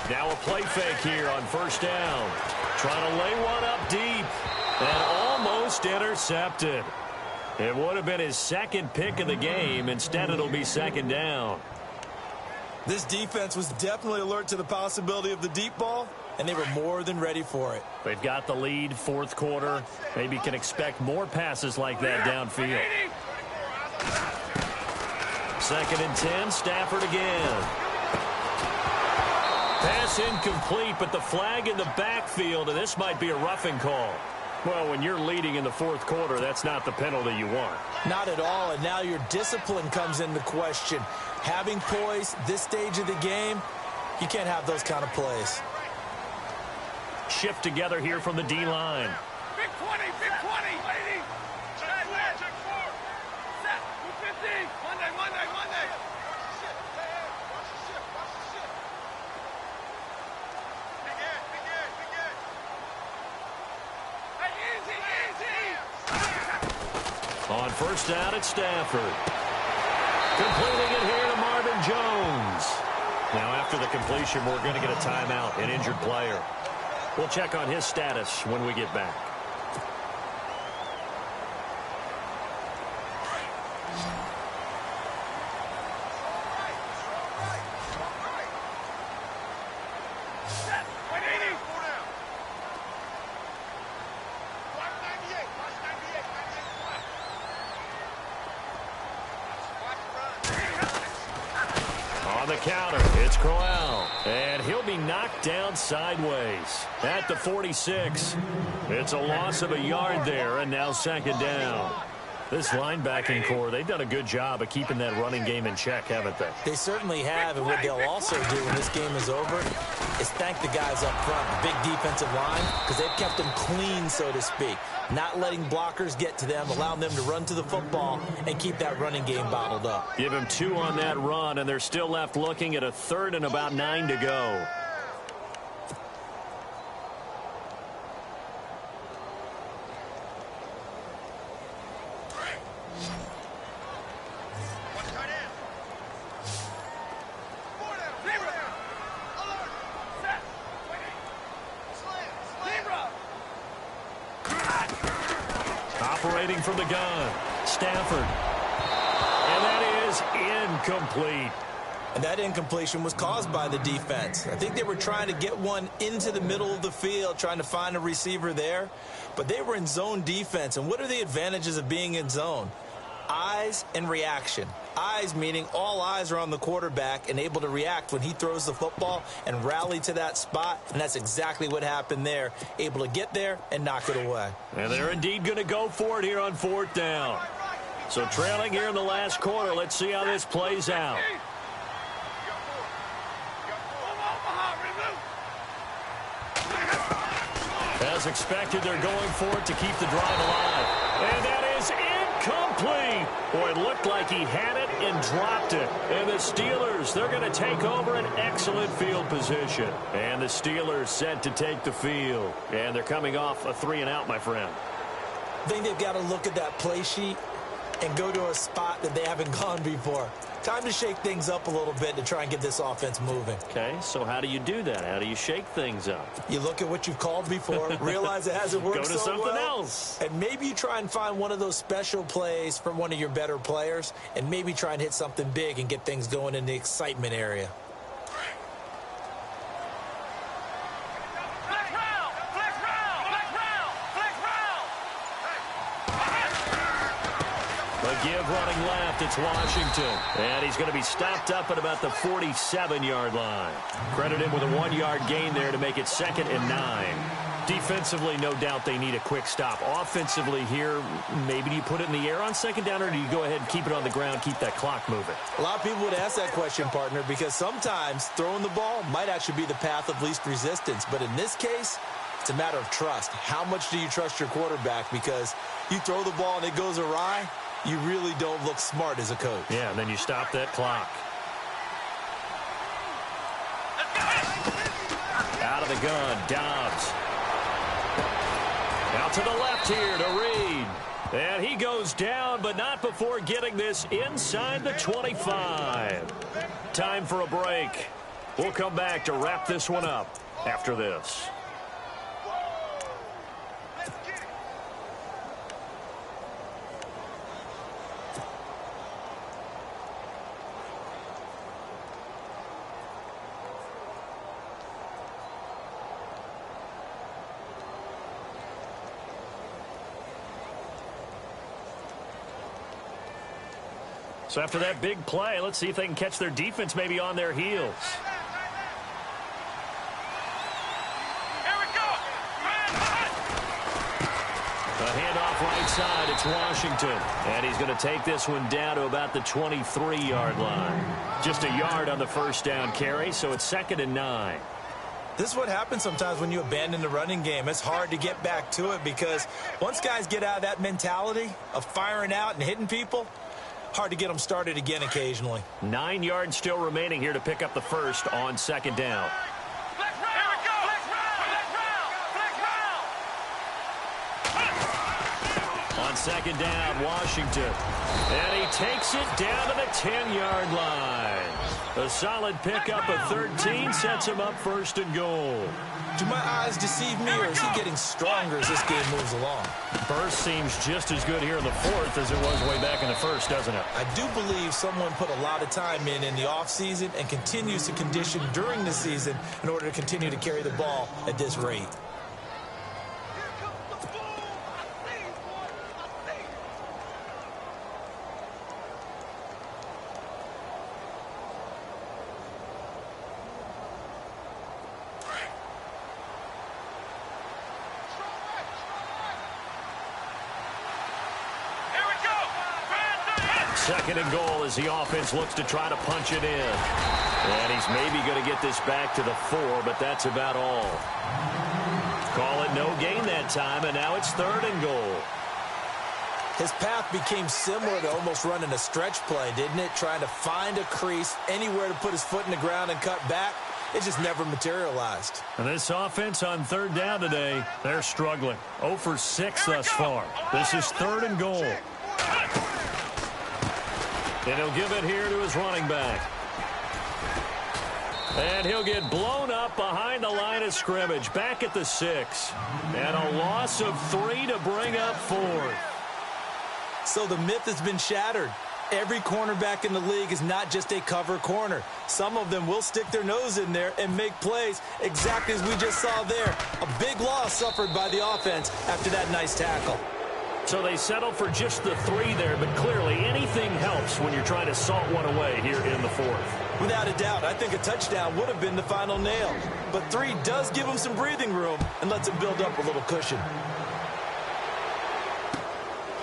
Now a play fake here on 1st down. Trying to lay one up deep and almost intercepted. It would have been his second pick of the game. Instead, it'll be 2nd down. This defense was definitely alert to the possibility of the deep ball, and they were more than ready for it. They've got the lead, 4th quarter. Maybe can expect more passes like that downfield. 2nd and 10, Stafford again. Pass incomplete, but the flag in the backfield, and this might be a roughing call. Well, when you're leading in the 4th quarter, that's not the penalty you want. Not at all, and now your discipline comes into question. Having poise this stage of the game, you can't have those kind of plays. Shift together here from the D-line. Big 20, big 20, lady. Check 4. Set, 250. Monday. Big end. Hey, easy. On 1st down at Stafford. Completing it here to Marvin Jones. Now after the completion, we're going to get a timeout, an injured player. We'll check on his status when we get back. On the counter, it's Crowell. And he'll be knocked down sideways at the 46. It's a loss of a yard there, and now 2nd down. This linebacking core, they've done a good job of keeping that running game in check, haven't they? They certainly have, and what they'll also do when this game is over is thank the guys up front, the big defensive line, because they've kept them clean, so to speak. Not letting blockers get to them, allowing them to run to the football and keep that running game bottled up. Give him 2 on that run, and they're still left looking at a 3rd and about 9 to go. Operating from the gun, Stafford. And that is incomplete. And that incompletion was caused by the defense. I think they were trying to get one into the middle of the field, trying to find a receiver there. But they were in zone defense. And what are the advantages of being in zone? Eyes and reaction. Eyes meaning all eyes are on the quarterback and able to react when he throws the football and rally to that spot. And that's exactly what happened there. Able to get there and knock it away. And they're indeed going to go for it here on 4th down. So trailing here in the last quarter. Let's see how this plays out. As expected, they're going for it to keep the drive alive. And that is incomplete. Boy, it looked like he had it and dropped it. And the Steelers, they're going to take over an excellent field position. And the Steelers set to take the field. And they're coming off a 3-and-out, my friend. I think they've got to look at that play sheet and go to a spot that they haven't gone before. Time to shake things up a little bit to try and get this offense moving. Okay, so how do you do that? How do you shake things up? You look at what you've called before, realize it hasn't worked Go to so something well, else. and maybe you try and find one of those special plays from one of your better players, and maybe try and hit something big and get things going in the excitement area. A give running left, it's Washington. And he's going to be stopped up at about the 47-yard line. Credit him with a 1-yard gain there to make it 2nd and 9. Defensively, no doubt they need a quick stop. Offensively here, maybe do you put it in the air on 2nd down, or do you go ahead and keep it on the ground, keep that clock moving? A lot of people would ask that question, partner, because sometimes throwing the ball might actually be the path of least resistance. But in this case, it's a matter of trust. How much do you trust your quarterback? Because you throw the ball and it goes awry, you really don't look smart as a coach. Yeah, and then you stop that clock. Out of the gun, Dobbs. Out to the left here to Reed. And he goes down, but not before getting this inside the 25. Time for a break. We'll come back to wrap this one up after this. So after that big play, let's see if they can catch their defense maybe on their heels. Here we go. A handoff right side. It's Washington. And he's going to take this one down to about the 23-yard line. Just a yard on the first down carry, so it's 2nd and 9. This is what happens sometimes when you abandon the running game. It's hard to get back to it because once guys get out of that mentality of firing out and hitting people, hard to get them started again occasionally. 9 yards still remaining here to pick up the first on 2nd down. Here we go. On 2nd down, Washington. And he takes it down to the 10-yard line. A solid pickup of 13 sets him up 1st and goal. Do my eyes deceive me, or is he getting stronger as this game moves along? Burst seems just as good here in the 4th as it was way back in the 1st, doesn't it? I do believe someone put a lot of time in the offseason and continues to condition during the season in order to continue to carry the ball at this rate. Second and goal as the offense looks to try to punch it in. And he's maybe going to get this back to the 4, but that's about all. Call it no gain that time, and now it's 3rd and goal. His path became similar to almost running a stretch play, didn't it? Trying to find a crease, anywhere to put his foot in the ground and cut back. It just never materialized. And this offense on 3rd down today, they're struggling. 0 for 6 thus far. This is 3rd and goal. And he'll give it here to his running back. And he'll get blown up behind the line of scrimmage, back at the 6. And a loss of 3 to bring up 4th. So the myth has been shattered. Every cornerback in the league is not just a cover corner. Some of them will stick their nose in there and make plays exactly as we just saw there. A big loss suffered by the offense after that nice tackle. So they settled for just the 3 there, but clearly anything helps when you're trying to salt one away here in the 4th. Without a doubt, I think a touchdown would have been the final nail. But 3 does give him some breathing room and lets him build up a little cushion.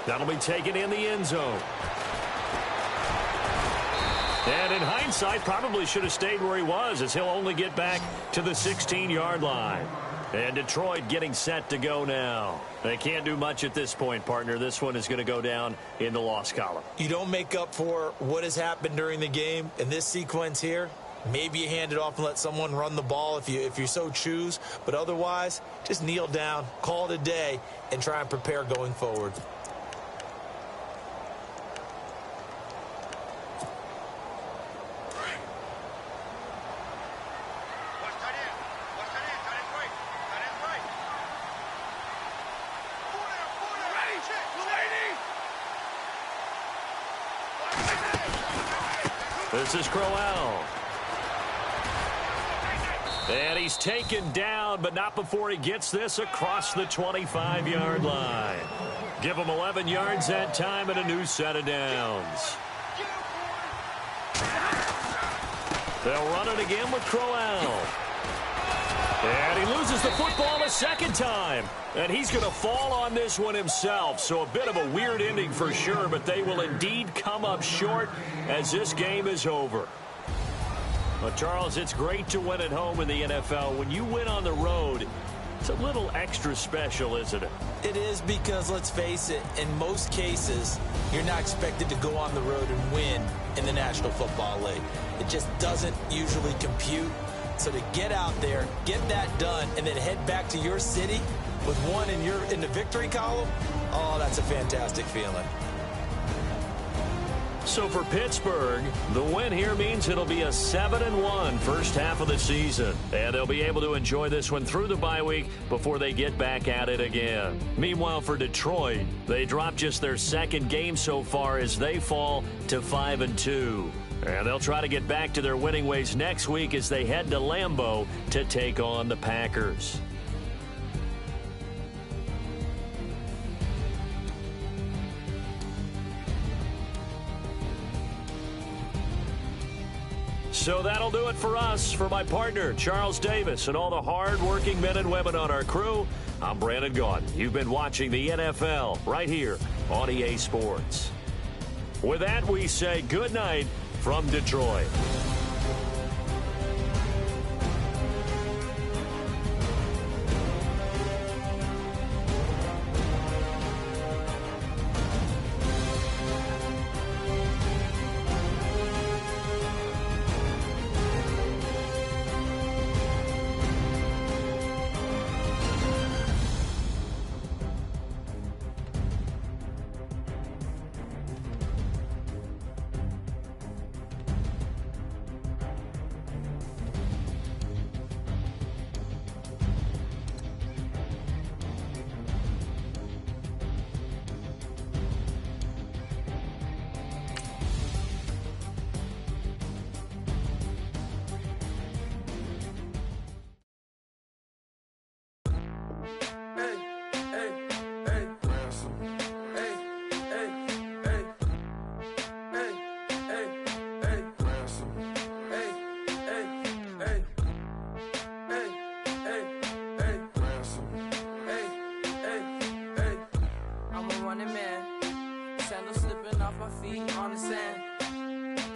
That'll be taken in the end zone. And in hindsight, probably should have stayed where he was, as he'll only get back to the 16-yard line. And Detroit getting set to go now. They can't do much at this point, partner. This one is going to go down in the loss column. You don't make up for what has happened during the game in this sequence here. Maybe you hand it off and let someone run the ball if you so choose. But otherwise, just kneel down, call it a day, and try and prepare going forward. This is Crowell. And he's taken down, but not before he gets this across the 25-yard line. Give him 11 yards that time and a new set of downs. They'll run it again with Crowell. And he loses the football a second time. And he's going to fall on this one himself. So a bit of a weird ending for sure, but they will indeed come up short as this game is over. Well, Charles, it's great to win at home in the NFL. When you win on the road, it's a little extra special, isn't it? It is, because, let's face it, in most cases, you're not expected to go on the road and win in the National Football League. It just doesn't usually compute. So to get out there, get that done, and then head back to your city with one in the victory column, oh, that's a fantastic feeling. So for Pittsburgh, the win here means it'll be a 7-1 first half of the season. And they'll be able to enjoy this one through the bye week before they get back at it again. Meanwhile, for Detroit, they dropped just their second game so far as they fall to 5-2. And they'll try to get back to their winning ways next week as they head to Lambeau to take on the Packers. So that'll do it for us. For my partner, Charles Davis, and all the hard-working men and women on our crew, I'm Brandon Gaudin. You've been watching the NFL right here on EA Sports. With that, we say good night from Detroit.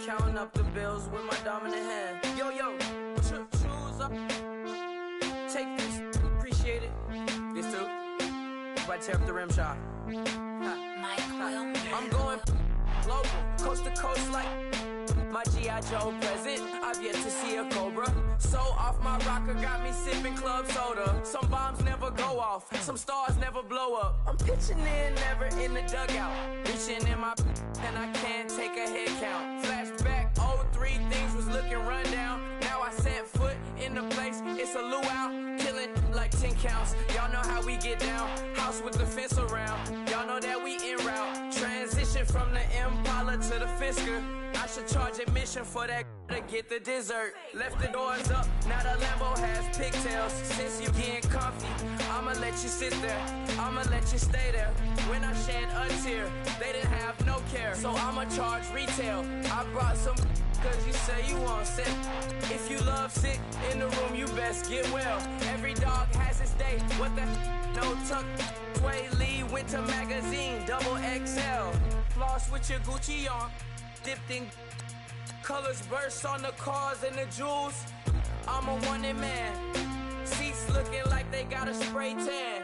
Counting up the bills with my dominant hand. Yo, choose up. Take this, appreciate it. This too. If I tear up the rim shot. I'm going global, coast to coast like my G.I. Joe present. I've yet to see a Cobra. So off my rocker, got me sipping club soda. Some bombs never go off, some stars never blow up. I'm pitching in, never in the dugout. Reaching in my and I can't take a head count. Flashback, 03, things was looking run down. Now I set foot in the place, it's a luau. Killing like 10 counts, y'all know how we get down. House with the fence around, y'all know that we en route. Transition from the Impala to the Fisker. I should charge admission for that to get the dessert. Left the doors up, now the Lambo has pigtails. Since you getting comfy, I'ma let you sit there, I'ma let you stay there. When I shed a tear, they didn't have no care, so I'ma charge retail. I brought some cause you say you want sick. If you love sick in the room, you best get well. Every dog has its day, what the no tuck. Sway Lee, Winter Magazine, double XL. Floss with your Gucci on, dipped in colors burst on the cars and the jewels. I'm a one-in man, seats looking like they got a spray tan.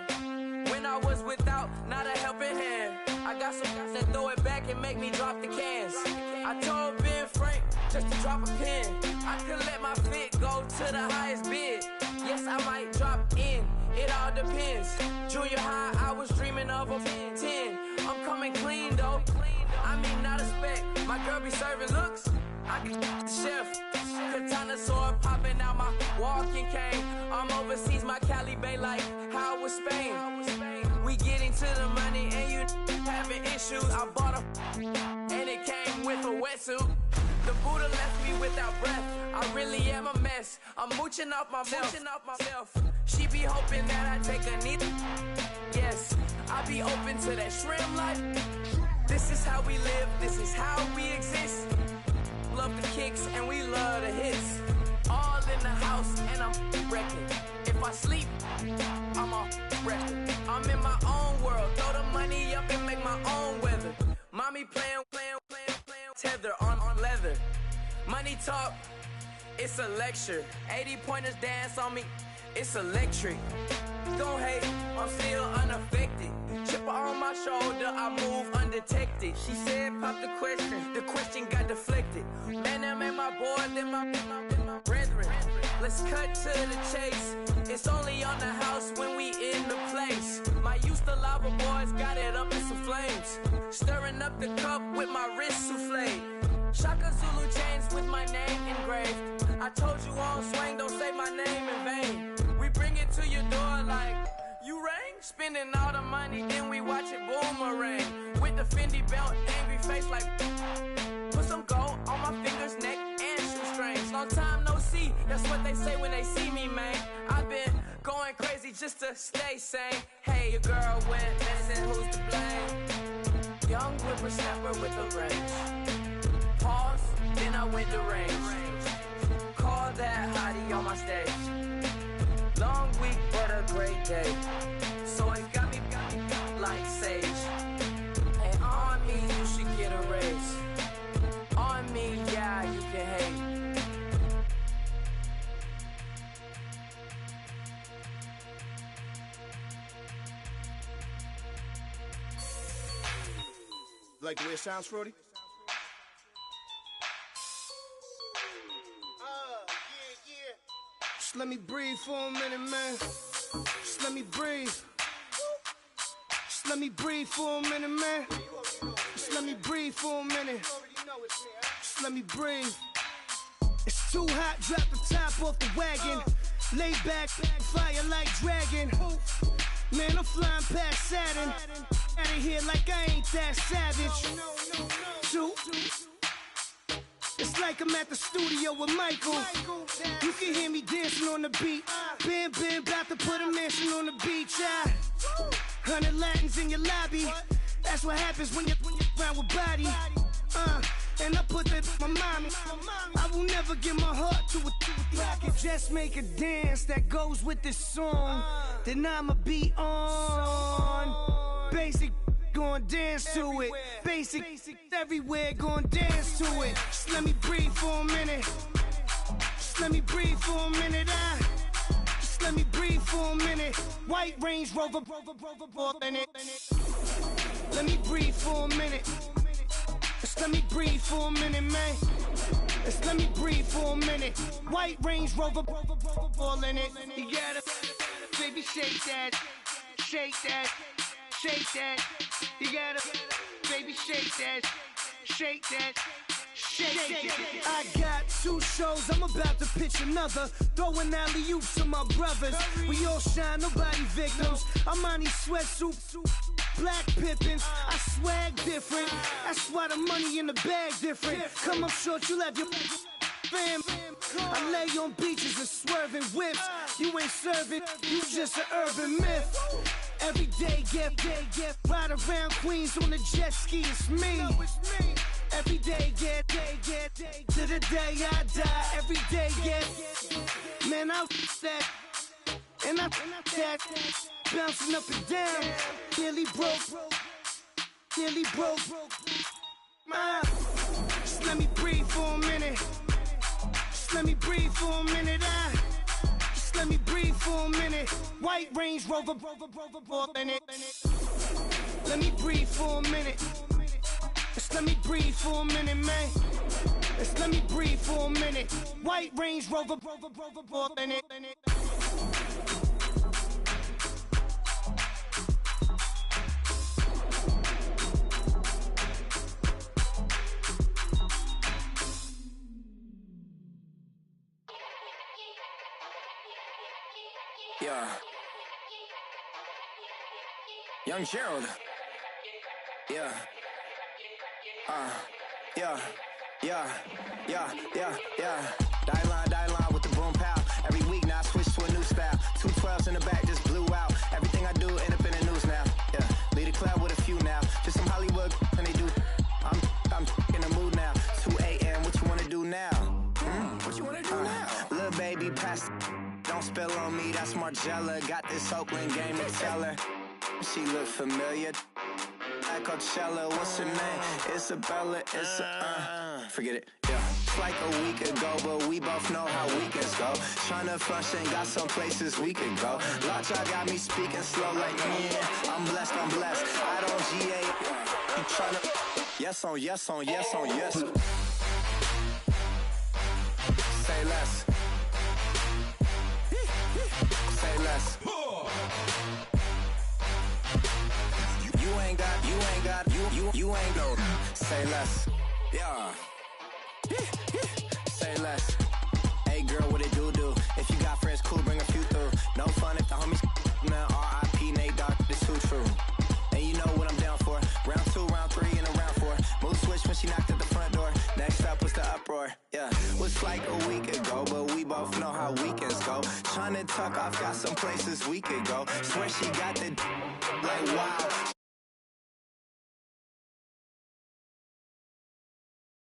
When I was without, not a helping hand. I got some guys that throw it back and make me drop the cans. I told Ben Frank just to drop a pin. I could let my fit go to the highest bid. Yes, I might drop in, it all depends. Junior high, I was dreaming of a 10. I'm coming clean though, I mean not a spec. My girl be serving looks, I can the chef. Katana sword popping out my walking cane. I'm overseas, my Cali Bay life, how was Spain? We getting to the money and you having issues. I bought a and it came with a wetsuit. The Buddha left me without breath. I really am a man. yes, I'm mooching off myself. She be hoping that I take a needle. Yes, I be open to that shrimp life. This is how we live, this is how we exist. Love the kicks and we love the hits. All in the house and I'm wrecking. If I sleep, I'm a record. I'm in my own world, throw the money up and make my own weather. Mommy playing, tether on leather. Money talk, it's a lecture. 80 pointers dance on me, it's electric. Don't hate, I'm still unaffected. Chipper on my shoulder, I move undetected. She said pop the question got deflected. Man, that made my boy, then my brethren. Let's cut to the chase. It's only on the house when we in the place. My used to lava boys got it up in some flames. Stirring up the cup with my wrist souffle. Shaka Zulu chains with my name engraved. I told you on swing, don't say my name in vain. We bring it to your door like, you rang? Spending all the money, then we watch it boomerang. With the Fendi belt, angry face like, put some gold on my fingers, neck, and shoestrings. Long time no see, that's what they say when they see me, man. I've been going crazy just to stay sane. Hey, your girl went missing, who's to blame? Young whippersnapper with a range. Pause, then I went to range. Call that hottie on my stage. Long week, but a great day. So it got me like sage. And on me, you should get a raise. On me, yeah, you can hate. Like the way it sounds, Frody? Just let me breathe for a minute, man. Just let me breathe. Just let me breathe for a minute, man. Just let me breathe for a minute. Just let me breathe. It's too hot, drop the top off the wagon. Lay back, fire like dragon. Man, I'm flying past Saturn. Out of here like I ain't that savage. Two. It's like I'm at the studio with Michael. You can hear me dancing on the beat. Bam, about to put a mansion on the beach. 100 Latins in your lobby. That's what happens when you're around with body. And I put that in my mommy. I will never give my heart to a I can just make a dance that goes with this song. Then I'ma be on. Basic, gon' dance to it. Basic, everywhere, gon' dance to it. Just let me breathe for a minute. Just let me breathe for a minute. Just let me breathe for a minute. White Range Rover, in it. Let me breathe for a minute. Just let me breathe for a minute, man. Just let me breathe for a minute. White Range Rover, all in it. You gotta, baby, shake that, shake that, shake that. You gotta, baby, shake that, shake that. Shake. I got 2 shows, I'm about to pitch another. Throwing alley-oops to my brothers. We all shine, nobody victims. I'm on these sweatsuits, black pippins. I swag different. That's why the money in the bag different. Come up short, you'll have your fam. I lay on beaches and swerving whips. You ain't serving, you just an urban myth. Every day, get ride around Queens on a jet ski, it's me. Every day, get to the day I die. Every day, get man, I that and I that bouncing up and down. Nearly broke. Just let me breathe for a minute. Just let me breathe for a minute. Just let me breathe for a minute. White Range Rover, in it. Let me breathe for a minute. Just let me breathe for a minute, man. Just let me breathe for a minute. White Range Rover, in it. Yeah. Young Gerald. Yeah. Yeah. Die line with the boom Girls in the back just blew out. Everything I do end up in the news now. Yeah, lead a club with a few now. Just some Hollywood and they do. I'm in the mood now. 2 a.m. What you wanna do now? What you wanna do now? Little baby, pass. Don't spill on me. That's Margella. Got this Oakland game to tell her. She look familiar. At Coachella, what's her name? Isabella. Forget it. Yeah. It's like a week ago, but we both know how weekends go. Tryna function, got some places we could go. Lot y'all got me speaking slow like, yeah, I'm blessed. I don't GA. You tryna yes on yes. Say less. Say less. You ain't no. Say less. Yeah. Say less. Hey girl, what it do? If you got friends, cool, bring a few through. No fun if the homies man. R.I.P. Nate Dogg, this too true. And you know what I'm down for. Round 2, round 3, and a round 4. Mood switch when she knocked at the front door. Next up was the uproar. Yeah, was like a week ago, but we both know how weekends go. Tryna tuck off, got some places we could go. Swear she got the like wow.